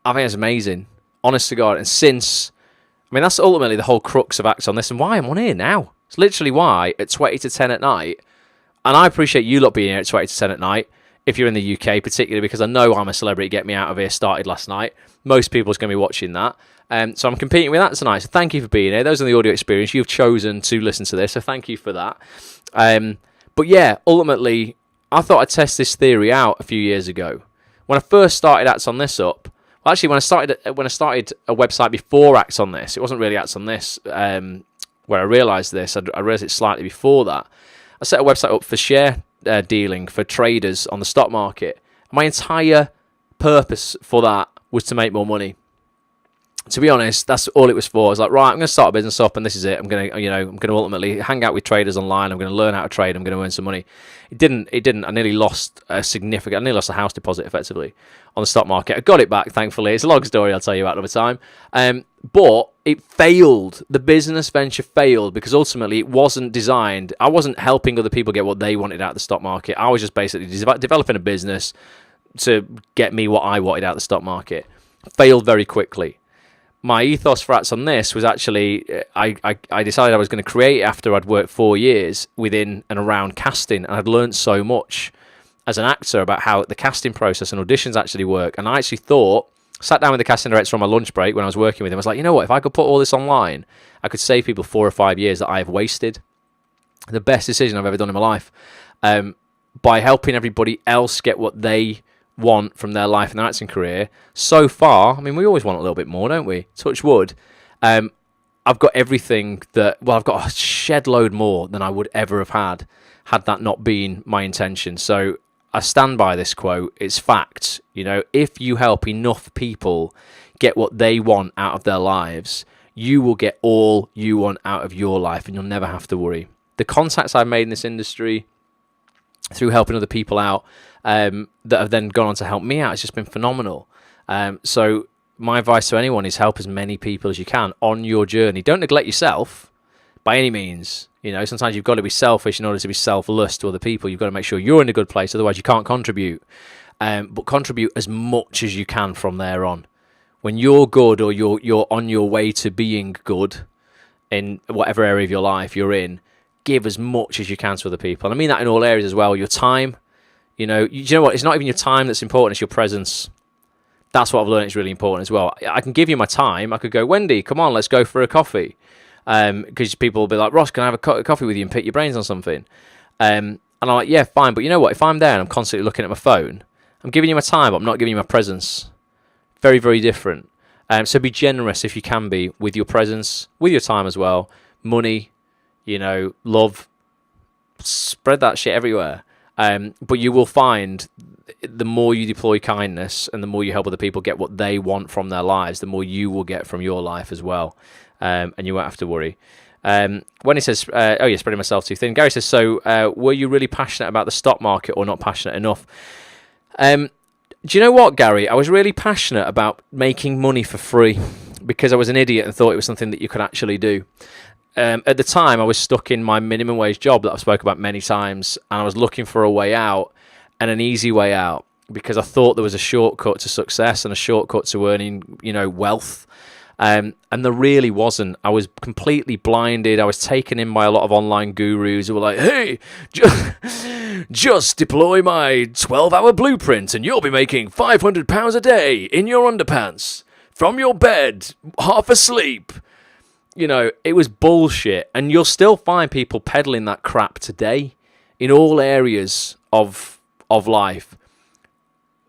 I think it's amazing. Honest to God. And that's ultimately the whole crux of Act on this and why I'm on here now. It's literally why at 20 to 10 at night, and I appreciate you lot being here at 20 to 10 at night, if you're in the UK, particularly because I know I'm a Celebrity Get Me Out of Here started last night. Most people's going to be watching that. So I'm competing with that tonight. So thank you for being here. Those are the audio experience. You've chosen to listen to this, so thank you for that. But yeah, ultimately, I thought I'd test this theory out a few years ago. When I first started Acts on This up, well, actually, when I started a website before Acts on This, it wasn't really Acts on This where I realised this. I realised it slightly before that. I set a website up for share dealing for traders on the stock market. My entire purpose for that was to make more money. To be honest, that's all it was for. I was like, right, I'm going to start a business up, and this is it. I'm going to ultimately hang out with traders online. I'm going to learn how to trade. I'm going to earn some money. It didn't. I nearly lost a house deposit effectively on the stock market. I got it back, thankfully. It's a long story. I'll tell you about another time. But it failed. The business venture failed because ultimately it wasn't designed. I wasn't helping other people get what they wanted out of the stock market. I was just basically developing a business to get me what I wanted out of the stock market. Failed very quickly. My ethos for Acts on This was actually, I decided I was going to create it after I'd worked 4 years within and around casting, and I'd learned so much as an actor about how the casting process and auditions actually work. And I actually sat down with the casting director on my lunch break when I was working with him. I was like, you know what, if I could put all this online, I could save people 4 or 5 years that I have wasted. The best decision I've ever done in my life. By helping everybody else get what they want from their life and their acting career. So far, I mean, we always want a little bit more, don't we? Touch wood. I've got everything I've got a shed load more than I would ever have had that not been my intention. So I stand by this quote. It's fact. If you help enough people get what they want out of their lives, you will get all you want out of your life, and you'll never have to worry. The contacts I've made in this industry through helping other people out that have then gone on to help me out, it's just been phenomenal. So my advice to anyone is help as many people as you can on your journey. Don't neglect yourself by any means. Sometimes you've got to be selfish in order to be selfless to other people. You've got to make sure you're in a good place, otherwise you can't contribute. But contribute as much as you can from there on. When you're good, or you're on your way to being good in whatever area of your life you're in, give as much as you can to other people. And I mean that in all areas as well. Your time, you know what? It's not even your time that's important. It's your presence. That's what I've learned is really important as well. I can give you my time. I could go, Wendy, come on, let's go for a coffee. Because people will be like, Ross, can I have a coffee with you and pick your brains on something? And I'm like, yeah, fine. But you know what? If I'm there and I'm constantly looking at my phone, I'm giving you my time, but I'm not giving you my presence. Very, very different. So be generous if you can be with your presence, with your time as well. Money, love, spread that shit everywhere. But you will find the more you deploy kindness and the more you help other people get what they want from their lives, the more you will get from your life as well. And you won't have to worry. When he says, spreading myself too thin. Gary says, so were you really passionate about the stock market or not passionate enough? Do you know what, Gary? I was really passionate about making money for free because I was an idiot and thought it was something that you could actually do. At the time, I was stuck in my minimum wage job that I've spoke about many times, and I was looking for a way out and an easy way out because I thought there was a shortcut to success and a shortcut to earning, wealth. And there really wasn't. I was completely blinded. I was taken in by a lot of online gurus who were like, hey, just deploy my 12-hour blueprint and you'll be making £500 a day in your underpants from your bed, half asleep. It was bullshit. And you'll still find people peddling that crap today in all areas of life.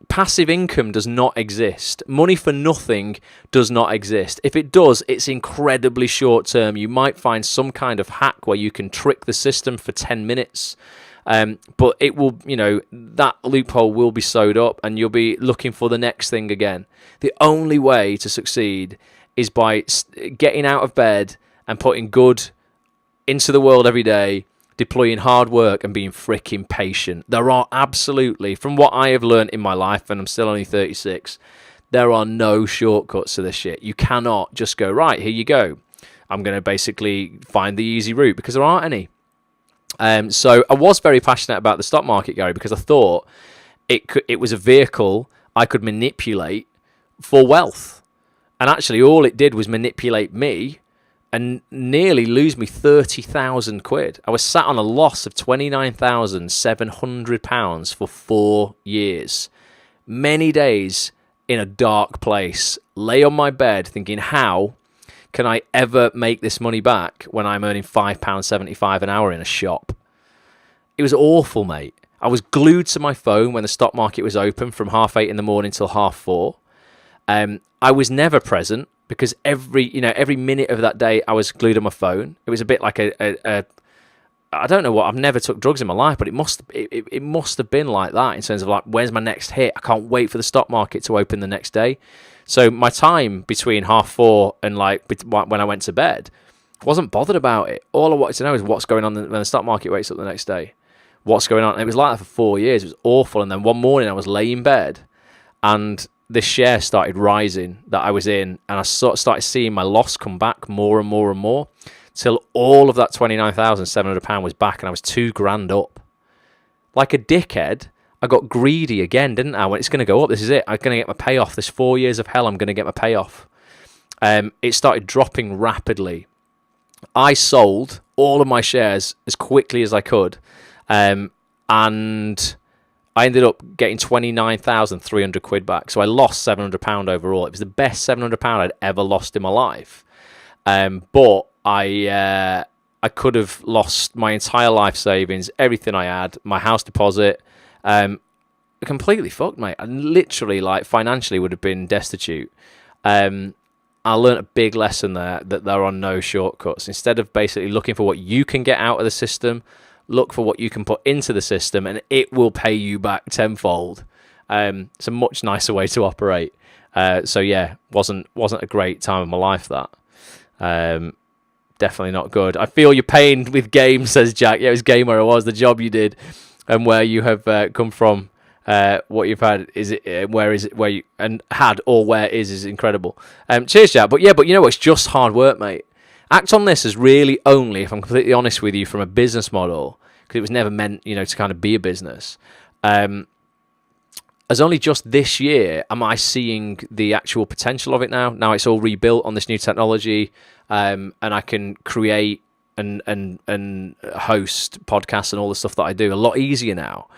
Passive income does not exist. Money for nothing does not exist. If it does, it's incredibly short term. You might find some kind of hack where you can trick the system for 10 minutes. But it will, that loophole will be sewed up and you'll be looking for the next thing again. The only way to succeed is by getting out of bed and putting good into the world every day, deploying hard work and being freaking patient. There are absolutely, from what I have learned in my life, and I'm still only 36, there are no shortcuts to this shit. You cannot just go, right, here you go. I'm going to basically find the easy route because there aren't any. So I was very passionate about the stock market, Gary, because I thought it was a vehicle I could manipulate for wealth. And actually all it did was manipulate me and nearly lose me 30,000 quid. I was sat on a loss of £29,700 for 4 years. Many days in a dark place, lay on my bed thinking, how can I ever make this money back when I'm earning £5.75 an hour in a shop? It was awful, mate. I was glued to my phone when the stock market was open from 8:30 in the morning till 4:30. I was never present because every minute of that day I was glued on my phone. It was a bit like a I don't know what. I've never took drugs in my life, but it must have been like that in terms of like, where's my next hit? I can't wait for the stock market to open the next day. So my time between 4:30 and like when I went to bed, wasn't bothered about it. All I wanted to know is what's going on when the stock market wakes up the next day. What's going on? And it was like that for 4 years. It was awful. And then one morning I was laying in bed, and this share started rising that I was in, and I sort of started seeing my loss come back more and more and more, till all of that £29,700 was back, and I was £2,000 up. Like a dickhead, I got greedy again, didn't I? When it's going to go up, this is it. I'm going to get my payoff. This 4 years of hell, I'm going to get my payoff. It started dropping rapidly. I sold all of my shares as quickly as I could, and I ended up getting 29,300 quid back. So I lost £700 overall. It was the best £700 I'd ever lost in my life. But I could have lost my entire life savings, everything I had, my house deposit, completely fucked, mate. I literally, like, financially would have been destitute. I learned a big lesson there, that there are no shortcuts. Instead of basically looking for what you can get out of the system, look for what you can put into the system, and it will pay you back tenfold. It's a much nicer way to operate. So yeah, wasn't a great time of my life, that. Definitely not good. I feel your pain with games, says Jack. Yeah, it was game where I was, the job you did, and where you have come from. What you've had is it? Where is it? Where you and had or where is incredible. Cheers, Jack. But you know what? It's just hard work, mate. Act on This is really only, if I'm completely honest with you, from a business model, because it was never meant, to kind of be a business. As only just this year am I seeing the actual potential of it now. Now it's all rebuilt on this new technology, and I can create and host podcasts and all the stuff that I do a lot easier now.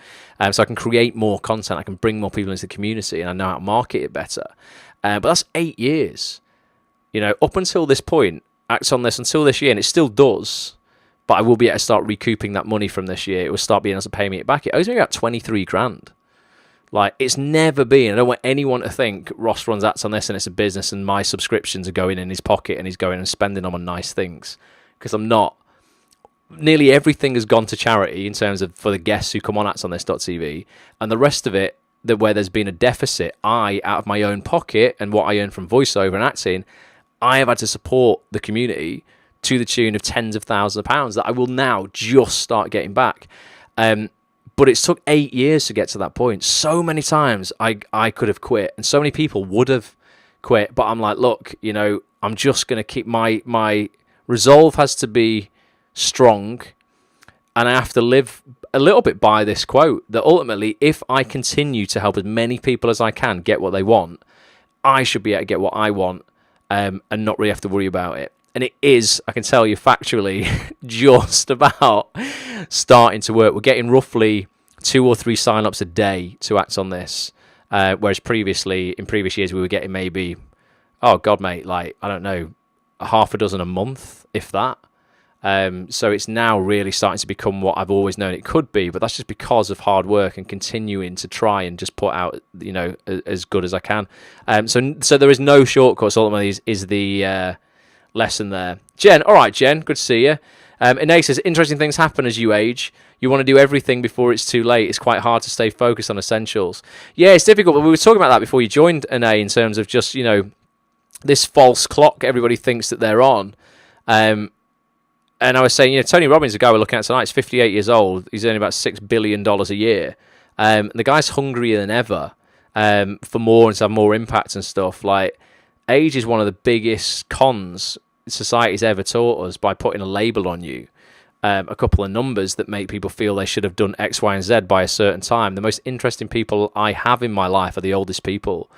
So I can create more content. I can bring more people into the community, and I know how to market it better. But that's 8 years. Up until this point, Act on This until this year, and it still does. But I will be able to start recouping that money from this year. It will start being able to pay me it back. It owes me about 23 grand. Like, it's never been. I don't want anyone to think Ross runs Act on This and it's a business and my subscriptions are going in his pocket and he's going and spending them on nice things. Because I'm not. Nearly everything has gone to charity in terms of for the guests who come on actonthis.tv, and the rest of it, where there's been a deficit, out of my own pocket and what I earn from voiceover and acting, I have had to support the community to the tune of tens of thousands of pounds that I will now just start getting back. But it's took 8 years to get to that point. So many times I could have quit, and so many people would have quit. But I'm like, look, I'm just going to keep my resolve has to be strong, and I have to live a little bit by this quote that ultimately, if I continue to help as many people as I can get what they want, I should be able to get what I want, and not really have to worry about it. And it is, I can tell you factually, just about starting to work. We're getting roughly 2 or 3 sign-ups a day to Act on This, whereas in previous years, we were getting maybe, oh God, mate, like, I don't know, half a dozen a month, if that. So it's now really starting to become what I've always known it could be, but that's just because of hard work and continuing to try and just put out, as good as I can. So there is no shortcuts. Ultimately, is the lesson there. Jen, all right, Jen, good to see you. Inez says, interesting things happen as you age. You want to do everything before it's too late. It's quite hard to stay focused on essentials. Yeah, it's difficult, but we were talking about that before you joined, Inez, in terms of just, this false clock everybody thinks that they're on. And I was saying, Tony Robbins, the guy we're looking at tonight, is 58 years old. He's earning about $6 billion a year. The guy's hungrier than ever for more and to have more impact and stuff. Like, age is one of the biggest cons society's ever taught us by putting a label on you. A couple of numbers that make people feel they should have done X, Y, and Z by a certain time. The most interesting people I have in my life are the oldest people,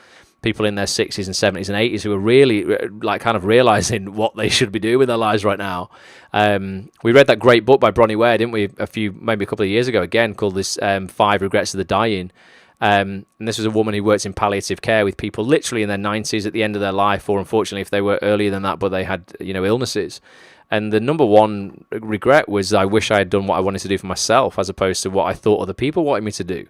people in their 60s and 70s and 80s who are really like kind of realizing what they should be doing with their lives right now. We read that great book by Bronnie Ware, didn't we, maybe a couple of years ago, again, called this 5 Regrets of the Dying. And this was a woman who works in palliative care with people literally in their 90s at the end of their life, or unfortunately if they were earlier than that, but they had, illnesses. And the number one regret was, I wish I had done what I wanted to do for myself as opposed to what I thought other people wanted me to do.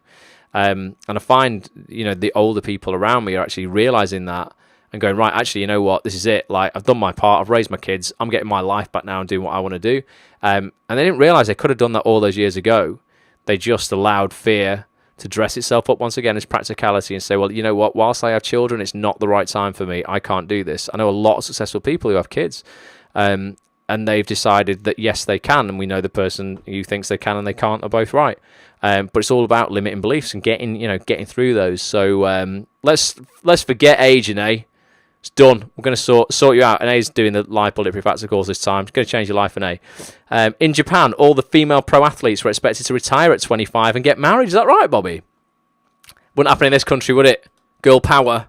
And I find, the older people around me are actually realizing that and going, right, actually, you know what, this is it. Like, I've done my part, I've raised my kids, I'm getting my life back now and doing what I want to do. And they didn't realize they could have done that all those years ago. They just allowed fear to dress itself up once again as practicality and say, well, you know what, whilst I have children, it's not the right time for me. I can't do this. I know a lot of successful people who have kids. And they've decided that, yes, they can. And we know the person who thinks they can and they can't are both right. But it's all about limiting beliefs and getting through those. So let's forget age, Anae. It's done. We're going to sort you out. Anae's doing the live Bulletproof Actor course this time. It's going to change your life, Anae. In Japan, all the female pro athletes were expected to retire at 25 and get married. Is that right, Bobby? Wouldn't happen in this country, would it? Girl power.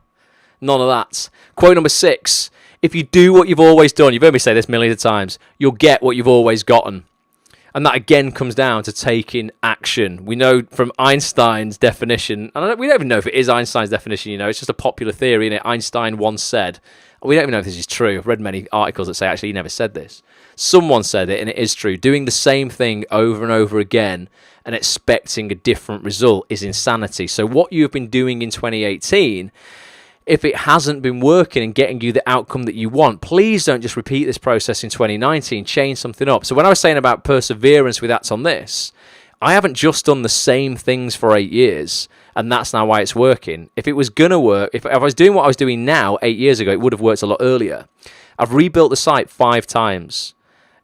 None of that. Quote number 6. If you do what you've always done, you've heard me say this millions of times, you'll get what you've always gotten. And that again comes down to taking action. We know from Einstein's definition, and we don't even know if it is Einstein's definition, it's just a popular theory, innit? Einstein once said, we don't even know if this is true. I've read many articles that say actually he never said this. Someone said it, and it is true. Doing the same thing over and over again and expecting a different result is insanity. So what you've been doing in 2018, if it hasn't been working and getting you the outcome that you want, please don't just repeat this process in 2019. Change something up. So when I was saying about perseverance with Acts on This, I haven't just done the same things for 8 years, and that's now why it's working. If it was going to work, if I was doing what I was doing now 8 years ago, it would have worked a lot earlier. I've rebuilt the site 5 times.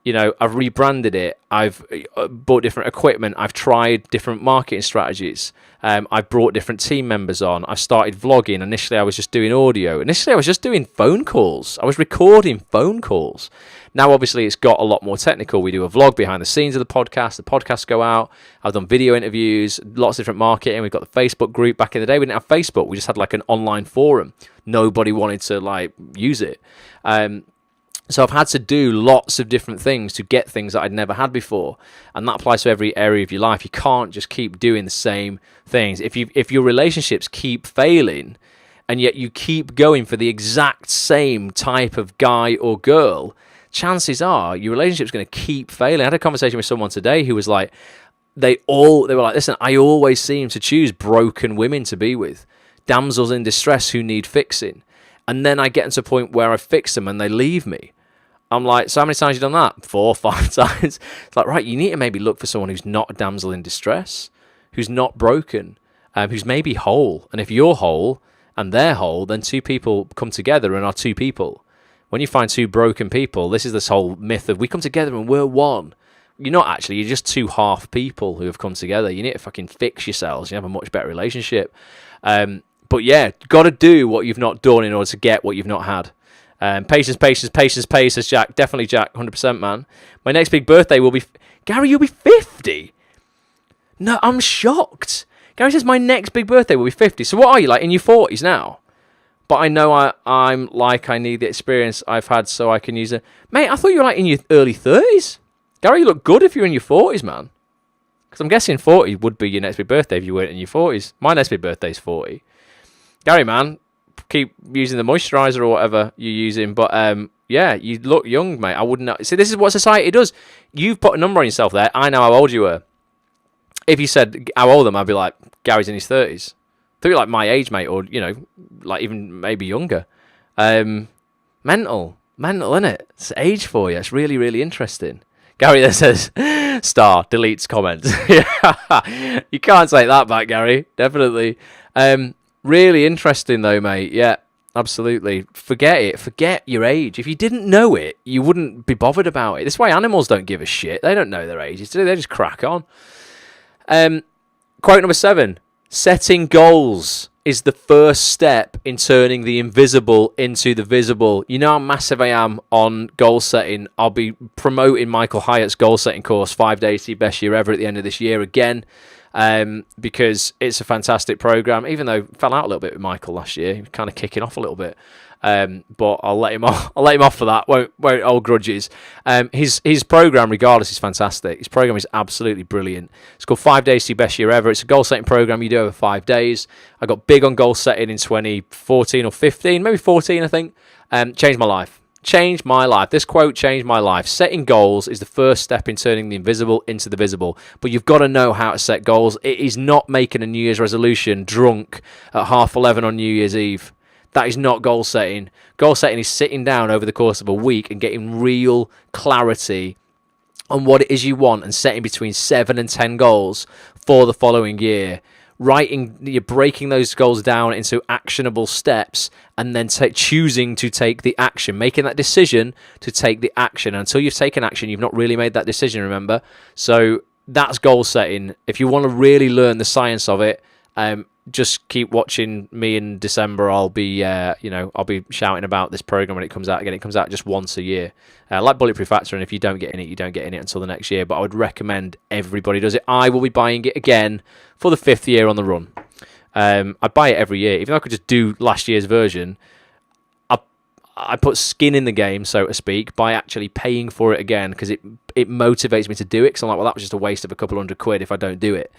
I've rebranded it. I've bought different equipment. I've tried different marketing strategies. I've brought different team members on. I've started vlogging. Initially, I was just doing audio. Initially, I was just doing phone calls. I was recording phone calls. Now, obviously, it's got a lot more technical. We do a vlog behind the scenes of the podcast. The podcasts go out. I've done video interviews, lots of different marketing. We've got the Facebook group. Back in the day, we didn't have Facebook. We just had like an online forum. Nobody wanted to use it. So I've had to do lots of different things to get things that I'd never had before. And that applies to every area of your life. You can't just keep doing the same things. If your relationships keep failing and yet you keep going for the exact same type of guy or girl, chances are your relationship's going to keep failing. I had a conversation with someone today who was like, they were like, listen, I always seem to choose broken women to be with, damsels in distress who need fixing. And then I get into a point where I fix them and they leave me. I'm like, so how many times have you done that? 4 or 5 times. It's like, right, you need to maybe look for someone who's not a damsel in distress, who's not broken, who's maybe whole. And if you're whole and they're whole, then 2 people come together and are 2 people. When you find 2 broken people, this is this whole myth of we come together and we're one. You're not actually, you're just 2 half people who have come together. You need to fucking fix yourselves. You have a much better relationship. But yeah, got to do what you've not done in order to get what you've not had. Patience, says Jack. Definitely, Jack. 100%, man. My next big birthday will be... Gary, you'll be 50? No, I'm shocked. Gary says my next big birthday will be 50. So what are you, like, in your 40s now? But I know I'm like, I need the experience I've had so I can use it. Mate, I thought you were, like, in your early 30s. Gary, you look good if you're in your 40s, man. Because I'm guessing 40 would be your next big birthday if you weren't in your 40s. My next big birthday is 40. Gary, man, keep using the moisturizer or whatever you're using, but yeah, you look young, mate. I wouldn't know. See, this is what society does. You've put a number on yourself there. I know how old you were. If you said how old am I, I'd be like, Gary's in his 30s. I thought you were like my age, mate, or like even maybe younger. Mental, innit? It's age for you. It's really, really interesting. Gary there says, star deletes comments. Yeah, you can't take that back, Gary. Definitely. Really interesting though, mate. Yeah, absolutely. Forget it. Forget your age. If you didn't know it, you wouldn't be bothered about it. That's why animals don't give a shit. They don't know their ages, do they? They just crack on. Quote number 7. Setting goals is the first step in turning the invisible into the visible. You know how massive I am on goal setting. I'll be promoting Michael Hyatt's goal setting course, 5 days to your best year ever, at the end of this year again. because it's a fantastic program. Even though I fell out a little bit with Michael last year, he was kind of kicking off a little bit. But I'll let him off. I'll let him off for that. Won't hold grudges. His program, regardless, is fantastic. His program is absolutely brilliant. It's called 5 Days to Your Best Year Ever. It's a goal setting program you do over 5 days. I got big on goal setting in 2014 or 15, maybe 14, I think. Changed my life. Changed my life. This quote changed my life. Setting goals is the first step in turning the invisible into the visible. But you've got to know how to set goals. It is not making a New Year's resolution drunk at 11:30 on New Year's Eve. That is not goal setting. Goal setting is sitting down over the course of a week and getting real clarity on what it is you want and setting between 7 and 10 goals for the following year. You're breaking those goals down into actionable steps and then choosing to take the action, making that decision to take the action. And until you've taken action, you've not really made that decision, remember? So that's goal setting. If you want to really learn the science of it, just keep watching me in December. I'll be shouting about this program when it comes out. Again, it comes out just once a year, like Bulletproof Actor. And if you don't get in it, you don't get in it until the next year. But I would recommend everybody does it. I will be buying it again for the 5th year on the run. I buy it every year. Even though I could just do last year's version, I put skin in the game, so to speak, by actually paying for it again because it motivates me to do it. Because I'm like, well, that was just a waste of a couple £100 if I don't do it.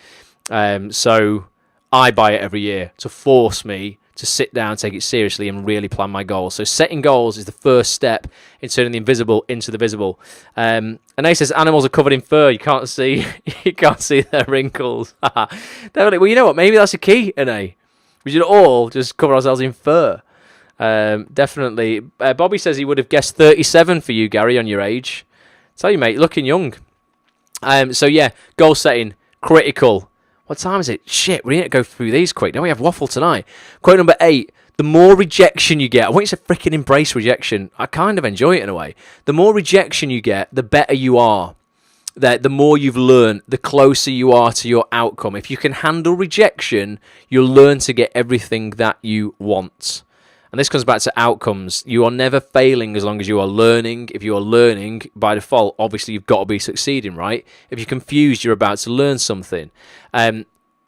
So I buy it every year to force me to sit down, take it seriously, and really plan my goals. So setting goals is the first step in turning the invisible into the visible. And he says animals are covered in fur. You can't see their wrinkles. Definitely. Well, you know what? Maybe that's a key, Anae. We should all just cover ourselves in fur. Definitely. Bobby says he would have guessed 37 for you, Gary, on your age. Tell you, mate, looking young. So yeah, goal setting, critical. What time is it? Shit, we need to go through these quick. Don't we have waffle tonight? Quote number 8. The more rejection you get, I want you to freaking embrace rejection. I kind of enjoy it in a way. The more rejection you get, the better you are. The more you've learned, the closer you are to your outcome. If you can handle rejection, you'll learn to get everything that you want. And this comes back to outcomes. You are never failing as long as you are learning. If you are learning, by default, obviously you've got to be succeeding, right? If you're confused, you're about to learn something.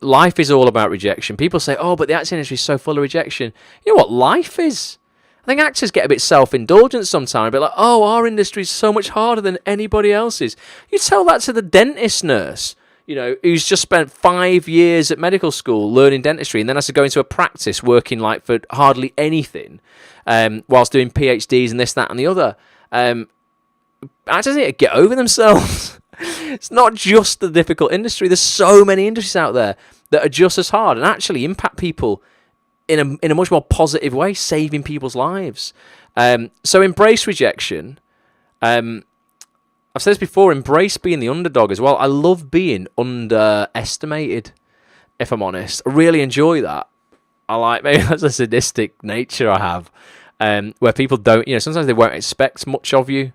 Life is all about rejection. People say, oh, but the acting industry is so full of rejection. You know what life is? I think actors get a bit self-indulgent sometimes. A bit like, oh, our industry is so much harder than anybody else's. You tell that to the dentist nurse, who's just spent 5 years at medical school learning dentistry and then has to go into a practice working like for hardly anything whilst doing PhDs and this, that and the other. Actors need to get over themselves. It's not just the difficult industry. There's so many industries out there that are just as hard and actually impact people in a much more positive way, saving people's lives. So embrace rejection. I've said this before, embrace being the underdog as well. I love being underestimated, if I'm honest. I really enjoy that. Maybe that's a sadistic nature I have, where people don't, sometimes they won't expect much of you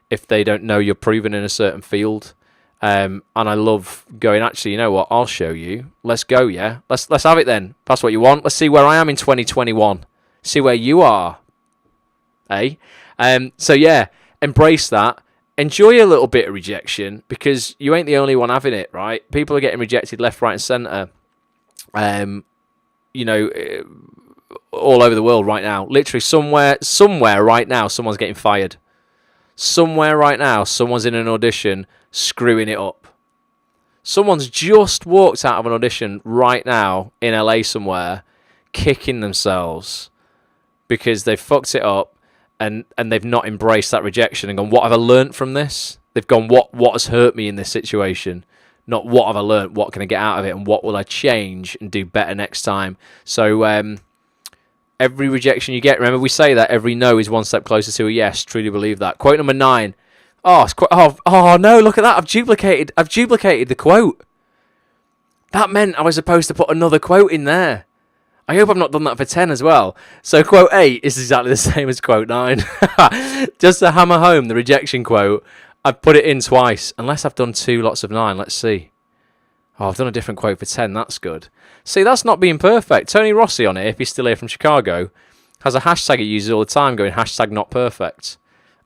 if they don't know you're proven in a certain field. And I love going, actually, you know what, I'll show you. Let's go, yeah? Let's have it then. That's what you want. Let's see where I am in 2021. See where you are. Eh? So yeah, embrace that. Enjoy a little bit of rejection because you ain't the only one having it, right? People are getting rejected left, right, and centre. All over the world right now. Literally somewhere right now, someone's getting fired. Somewhere right now, someone's in an audition screwing it up. Someone's just walked out of an audition right now in LA somewhere, kicking themselves because they fucked it up and they've not embraced that rejection and gone, what have I learnt from this? They've gone, what has hurt me in this situation? Not what have I learnt, what can I get out of it, and what will I change and do better next time? So every rejection you get, remember we say that every no is one step closer to a yes. Truly believe that. Quote number 9. Oh no! Look at that! I've duplicated the quote. That meant I was supposed to put another quote in there. I hope I've not done that for 10 as well. So quote 8 is exactly the same as quote 9. Just to hammer home the rejection quote, I've put it in twice. Unless I've done 2 lots of 9. Let's see. Oh, I've done a different quote for 10. That's good. See, that's not being perfect. Tony Rossi on it, if he's still here from Chicago, has a hashtag he uses all the time going #NotPerfect.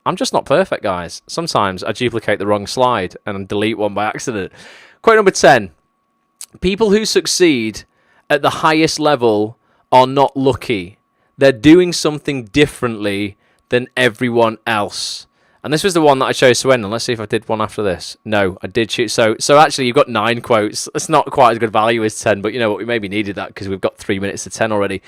I'm just not perfect, guys. Sometimes I duplicate the wrong slide and delete one by accident. Quote number 10. People who succeed at the highest level are not lucky. They're doing something differently than everyone else. And this was the one that I chose to end on. Let's see if I did one after this. No, I did choose. So actually, you've got 9 quotes. That's not quite as good value as 10, but you know what? We maybe needed that because we've got 3 minutes to 10 already.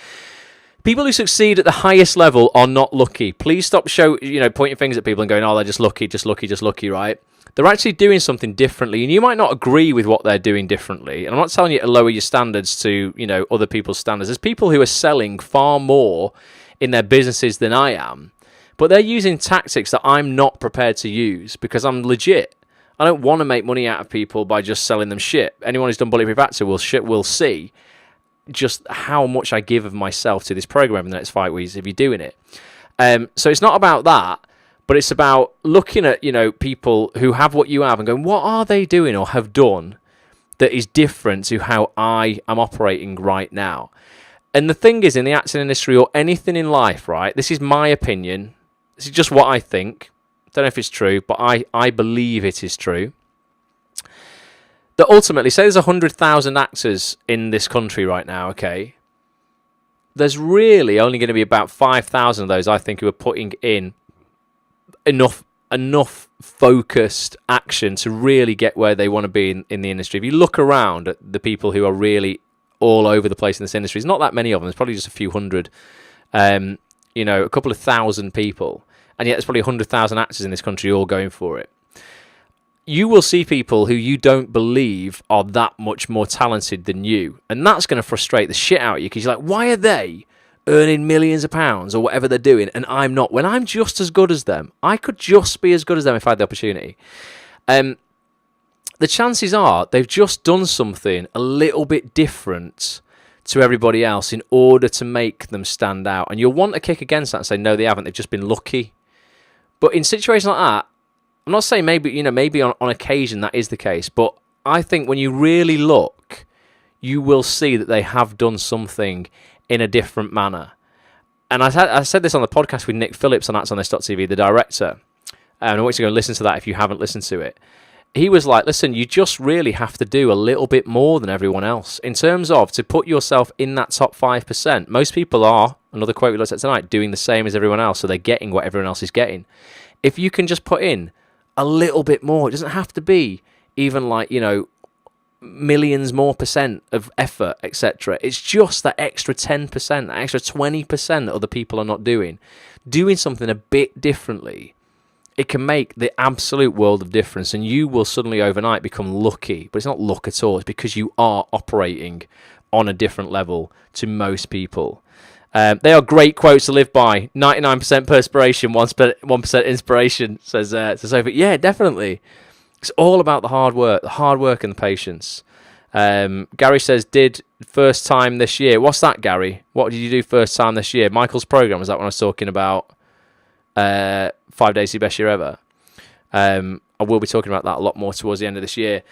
People who succeed at the highest level are not lucky. Please stop pointing fingers at people and going, oh, they're just lucky, right? They're actually doing something differently, and you might not agree with what they're doing differently. And I'm not telling you to lower your standards to, other people's standards. There's people who are selling far more in their businesses than I am, but they're using tactics that I'm not prepared to use because I'm legit. I don't want to make money out of people by just selling them shit. Anyone who's done Bulletproof Actor will see just how much I give of myself to this program in the next 5 weeks if you're doing it. So it's not about that, but it's about looking at, people who have what you have and going, what are they doing or have done that is different to how I am operating right now? And the thing is, in the acting industry or anything in life, right, this is my opinion. This is just what I think. Don't know if it's true, but I believe it is true. That ultimately, say there's 100,000 actors in this country right now, okay? There's really only going to be about 5,000 of those, I think, who are putting in enough focused action to really get where they want to be in the industry. If you look around at the people who are really all over the place in this industry, there's not that many of them. There's probably just a few hundred, a couple of thousand people. And yet there's probably 100,000 actors in this country all going for it. You will see people who you don't believe are that much more talented than you. And that's going to frustrate the shit out of you because you're like, why are they earning millions of pounds or whatever they're doing and I'm not? When I'm just as good as them. I could just be as good as them if I had the opportunity. The chances are they've just done something a little bit different to everybody else in order to make them stand out. And you'll want to kick against that and say, no, they haven't. They've just been lucky. But in situations like that, I'm not saying maybe on occasion that is the case, but I think when you really look, you will see that they have done something in a different manner. And I said this on the podcast with Nick Phillips on ActsOnThis.tv, the director, and I want you to go and listen to that if you haven't listened to it. He was like, listen, you just really have to do a little bit more than everyone else in terms of to put yourself in that top 5%. Most people are, another quote we looked at tonight, doing the same as everyone else, so they're getting what everyone else is getting. If you can just put in a little bit more, it doesn't have to be even like, millions more percent of effort, etc. It's just that extra 10%, that extra 20% that other people are not doing. Doing something a bit differently, it can make the absolute world of difference, and you will suddenly overnight become lucky. But it's not luck at all. It's because you are operating on a different level to most people. They are great quotes to live by. 99% perspiration, 1% inspiration, says Sophie. Yeah, definitely. It's all about the hard work and the patience. Gary says, did first time this year. What's that, Gary? What did you do first time this year? Michael's program, was that when I was talking about 5 days to your best year ever? I will be talking about that a lot more towards the end of this year.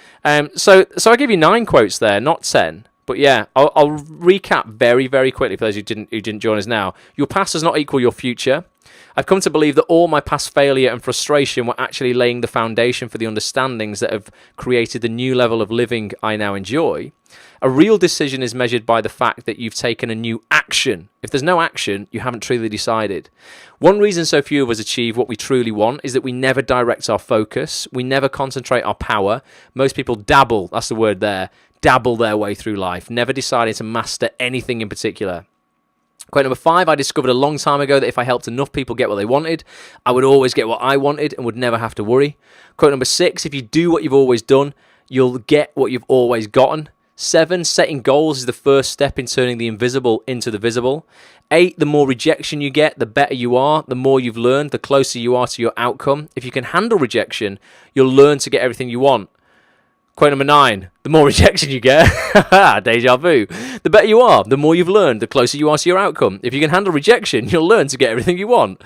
So I give you 9 quotes there, not 10. But yeah, I'll recap very, very quickly for those who didn't join us now. Your past does not equal your future. I've come to believe that all my past failure and frustration were actually laying the foundation for the understandings that have created the new level of living I now enjoy. A real decision is measured by the fact that you've taken a new action. If there's no action, you haven't truly decided. One reason so few of us achieve what we truly want is that we never direct our focus. We never concentrate our power. Most people dabble, that's the word there, dabble their way through life, never deciding to master anything in particular. Quote number 5, I discovered a long time ago that if I helped enough people get what they wanted, I would always get what I wanted and would never have to worry. Quote number 6, if you do what you've always done, you'll get what you've always gotten. 7, setting goals is the first step in turning the invisible into the visible. 8, the more rejection you get, the better you are. The more you've learned, the closer you are to your outcome. If you can handle rejection, you'll learn to get everything you want. Quote number 9, the more rejection you get, deja vu, the better you are, the more you've learned, the closer you are to your outcome. If you can handle rejection, you'll learn to get everything you want.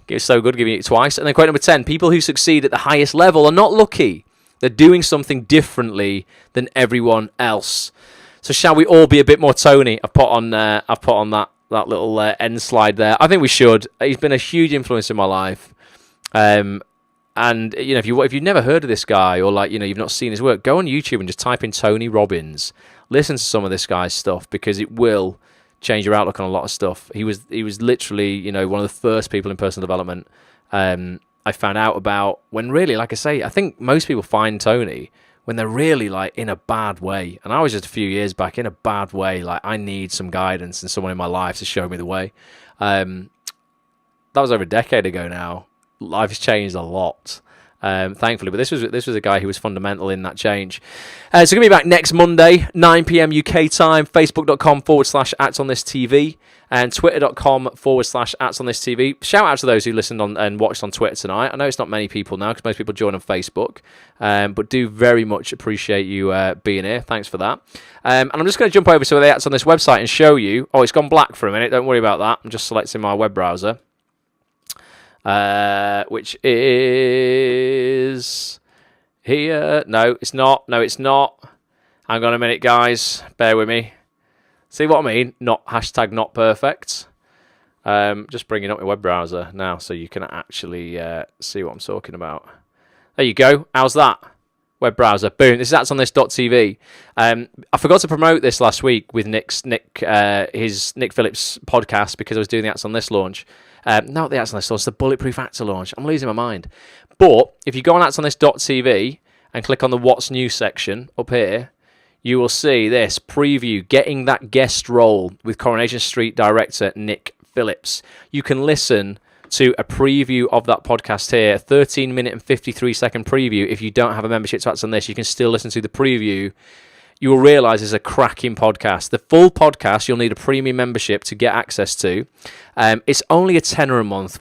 It's so good giving it twice. And then quote number 10, people who succeed at the highest level are not lucky. They're doing something differently than everyone else. So shall we all be a bit more Tony? I've put on that little end slide there. I think we should. He's been a huge influence in my life. And if you've never heard of this guy, or like you've not seen his work, go on YouTube and just type in Tony Robbins. Listen to some of this guy's stuff, because it will change your outlook on a lot of stuff. He was literally one of the first people in personal development I found out about, when really, like I say, I think most people find Tony when they're really like in a bad way. And I was just a few years back in a bad way. Like, I need some guidance and someone in my life to show me the way. That was over a decade ago now. Life has changed a lot, thankfully. But this was a guy who was fundamental in that change. So going to be back next Monday, 9 p.m. UK time, facebook.com/actsonthistv and twitter.com/actsonthistv. Shout out to those who listened on and watched on Twitter tonight. I know it's not many people now, because most people join on Facebook, but do very much appreciate you being here. Thanks for that. And I'm just going to jump over to the Acts on This website and show you. Oh, it's gone black for a minute. Don't worry about that. I'm just selecting my web browser. Which is here. No, it's not. No, it's not. Hang on a minute, guys. Bear with me. See what I mean? Not #not perfect. Just bringing up my web browser now so you can actually see what I'm talking about. There you go. How's that? Web browser. Boom. This is actsonthis.tv. I forgot to promote this last week with Nick Phillips' podcast, because I was doing the Acts on This launch. Not the Acts on This launch, the Bulletproof Actor launch. I'm losing my mind. But if you go on actsonthis.tv and click on the What's New section up here, you will see this preview, getting that guest role with Coronation Street director Nick Phillips. You can listen to a preview of that podcast here, a 13-minute and 53-second preview. If you don't have a membership to Acts on This, you can still listen to the preview. You will realise it's a cracking podcast. The full podcast, you'll need a premium membership to get access to. It's only a tenner a month.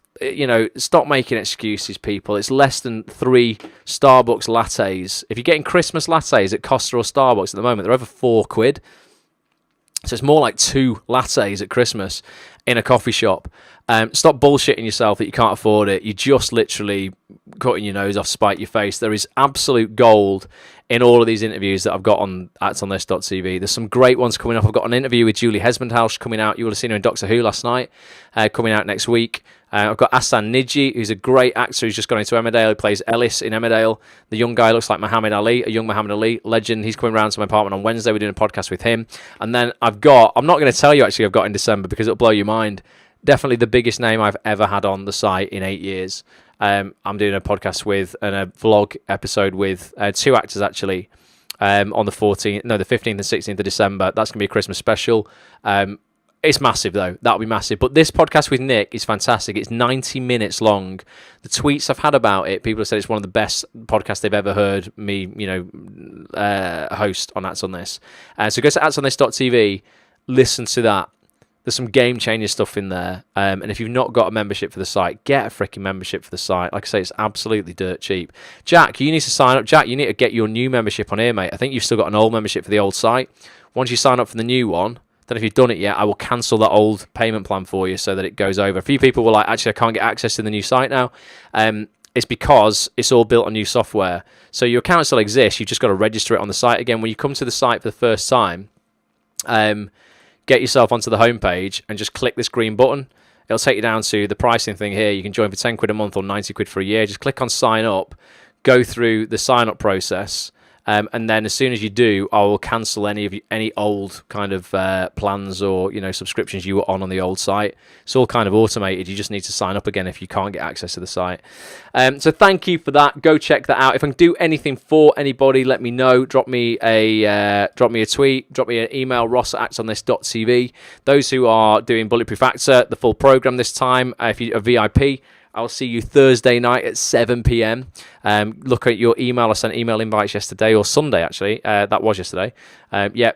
Stop making excuses, people. It's less than 3 Starbucks lattes. If you're getting Christmas lattes at Costa or Starbucks at the moment, they're over £4. So it's more like 2 lattes at Christmas in a coffee shop. Stop bullshitting yourself that you can't afford it. You're just literally cutting your nose off, spite your face. There is absolute gold in all of these interviews that I've got on actsonthis.tv. There's some great ones coming up. I've got an interview with Julie Hesmondhalgh coming out. You would have seen her in Doctor Who last night, coming out next week. I've got Asan Niji, who's a great actor who's just gone into Emmerdale. He plays Ellis in Emmerdale. The young guy looks like Muhammad Ali, a young Muhammad Ali legend. He's coming round to my apartment on Wednesday. We're doing a podcast with him. And then I'm not going to tell you actually I've got in December, because it'll blow your mind. Definitely the biggest name I've ever had on the site in 8 years. I'm doing a podcast with, and a vlog episode with 2 actors actually, on the 15th and 16th of December. That's going to be a Christmas special. It's massive though. That'll be massive. But this podcast with Nick is fantastic. It's 90 minutes long. The tweets I've had about it, people have said it's one of the best podcasts they've ever heard me, host on Acts on This. So go to actsonthis.tv, listen to that. There's some game-changing stuff in there. And if you've not got a membership for the site, get a freaking membership for the site. Like I say, it's absolutely dirt cheap. Jack, you need to sign up. Jack, you need to get your new membership on here, mate. I think you've still got an old membership for the old site. Once you sign up for the new one, then if you've done it yet, I will cancel that old payment plan for you so that it goes over. A few people were like, actually, I can't get access to the new site now. It's because it's all built on new software. So your account still exists. You've just got to register it on the site again. When you come to the site for the first time, get yourself onto the homepage and just click this green button. It'll take you down to the pricing thing here. You can join for £10 a month or £90 for a year. Just click on sign up, go through the sign up process, and then as soon as you do, I will cancel any old kind of plans or subscriptions you were on the old site. It's all kind of automated. You just need to sign up again if you can't get access to the site. So thank you for that. Go check that out. If I can do anything for anybody, let me know. Drop me a tweet. Drop me an email. ross@actsonthis.tv. Those who are doing Bulletproof Actor, the full program this time, if you're a VIP, I'll see you Thursday night at 7 p.m. Look at your email. I sent email invites yesterday, or Sunday actually. That was yesterday.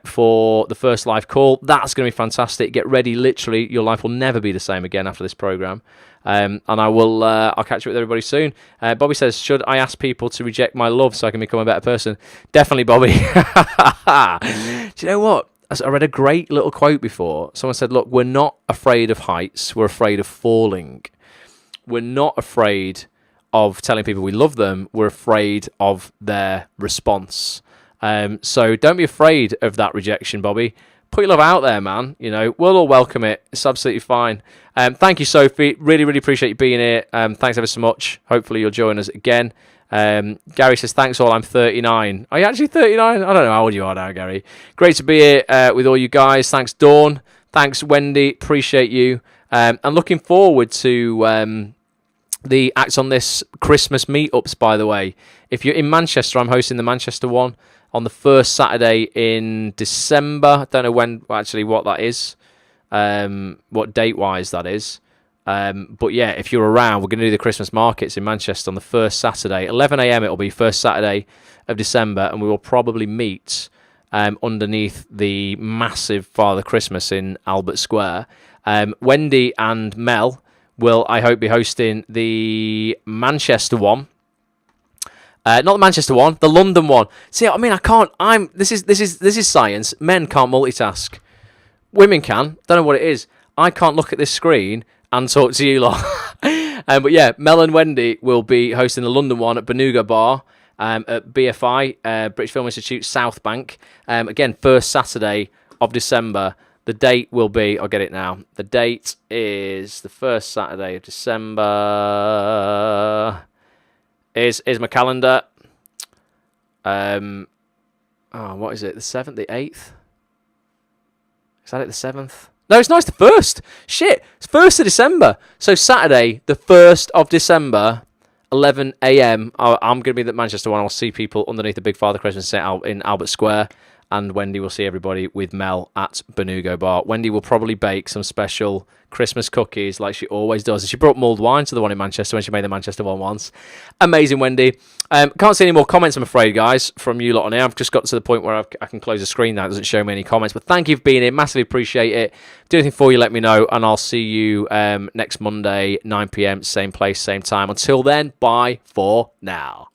For the first live call. That's going to be fantastic. Get ready. Literally, your life will never be the same again after this program. And I'll catch up with everybody soon. Bobby says, should I ask people to reject my love so I can become a better person? Definitely, Bobby. Do you know what? I read a great little quote before. Someone said, look, we're not afraid of heights. We're afraid of falling. We're not afraid of telling people we love them. We're afraid of their response. So don't be afraid of that rejection, Bobby. put your love out there, man. You know, we'll all welcome it. It's absolutely fine. Thank you, Sophie. Really, really appreciate you being here. Thanks ever so much. Hopefully you'll join us again. Gary says, thanks all, I'm 39. Are you actually 39? I don't know how old you are now, Gary. Great to be here with all you guys. Thanks, Dawn. Thanks, Wendy. Appreciate you. And looking forward to the Acts on This Christmas meetups, by the way. If you're in Manchester, I'm hosting the Manchester one on the first Saturday in December. I don't know when, actually, what that is, what date-wise that is. But yeah, if you're around, we're going to do the Christmas markets in Manchester on the first Saturday. 11 a.m. it'll be, first Saturday of December, and we will probably meet underneath the massive Father Christmas in Albert Square. Wendy and Mel will, I hope, be hosting the Manchester one. Not the Manchester one, the London one. See, I mean, I can't. This is science. Men can't multitask. Women can. Don't know what it is. I can't look at this screen and talk to you lot. But yeah, Mel and Wendy will be hosting the London one at Benuga Bar at BFI, British Film Institute, South Bank. Again, first Saturday of December. The date will be, I'll get it now. The date is the first Saturday of December. Is my calendar. What is it? The 7th, the 8th? Is that it, the 7th? No, it's not, it's the 1st. Shit, it's 1st of December. So Saturday, the 1st of December, 11 a.m. I'm going to be at the Manchester one. I'll see people underneath the big Father Christmas set out in Albert Square. And Wendy will see everybody with Mel at Benugo Bar. Wendy will probably bake some special Christmas cookies like she always does. And she brought mulled wine to the one in Manchester when she made the Manchester one once. Amazing, Wendy. Can't see any more comments, I'm afraid, guys, from you lot on here. I've just got to the point where I can close the screen now. It doesn't show me any comments. But thank you for being here. Massively appreciate it. Do anything for you, let me know. And I'll see you next Monday, 9 p.m, same place, same time. Until then, bye for now.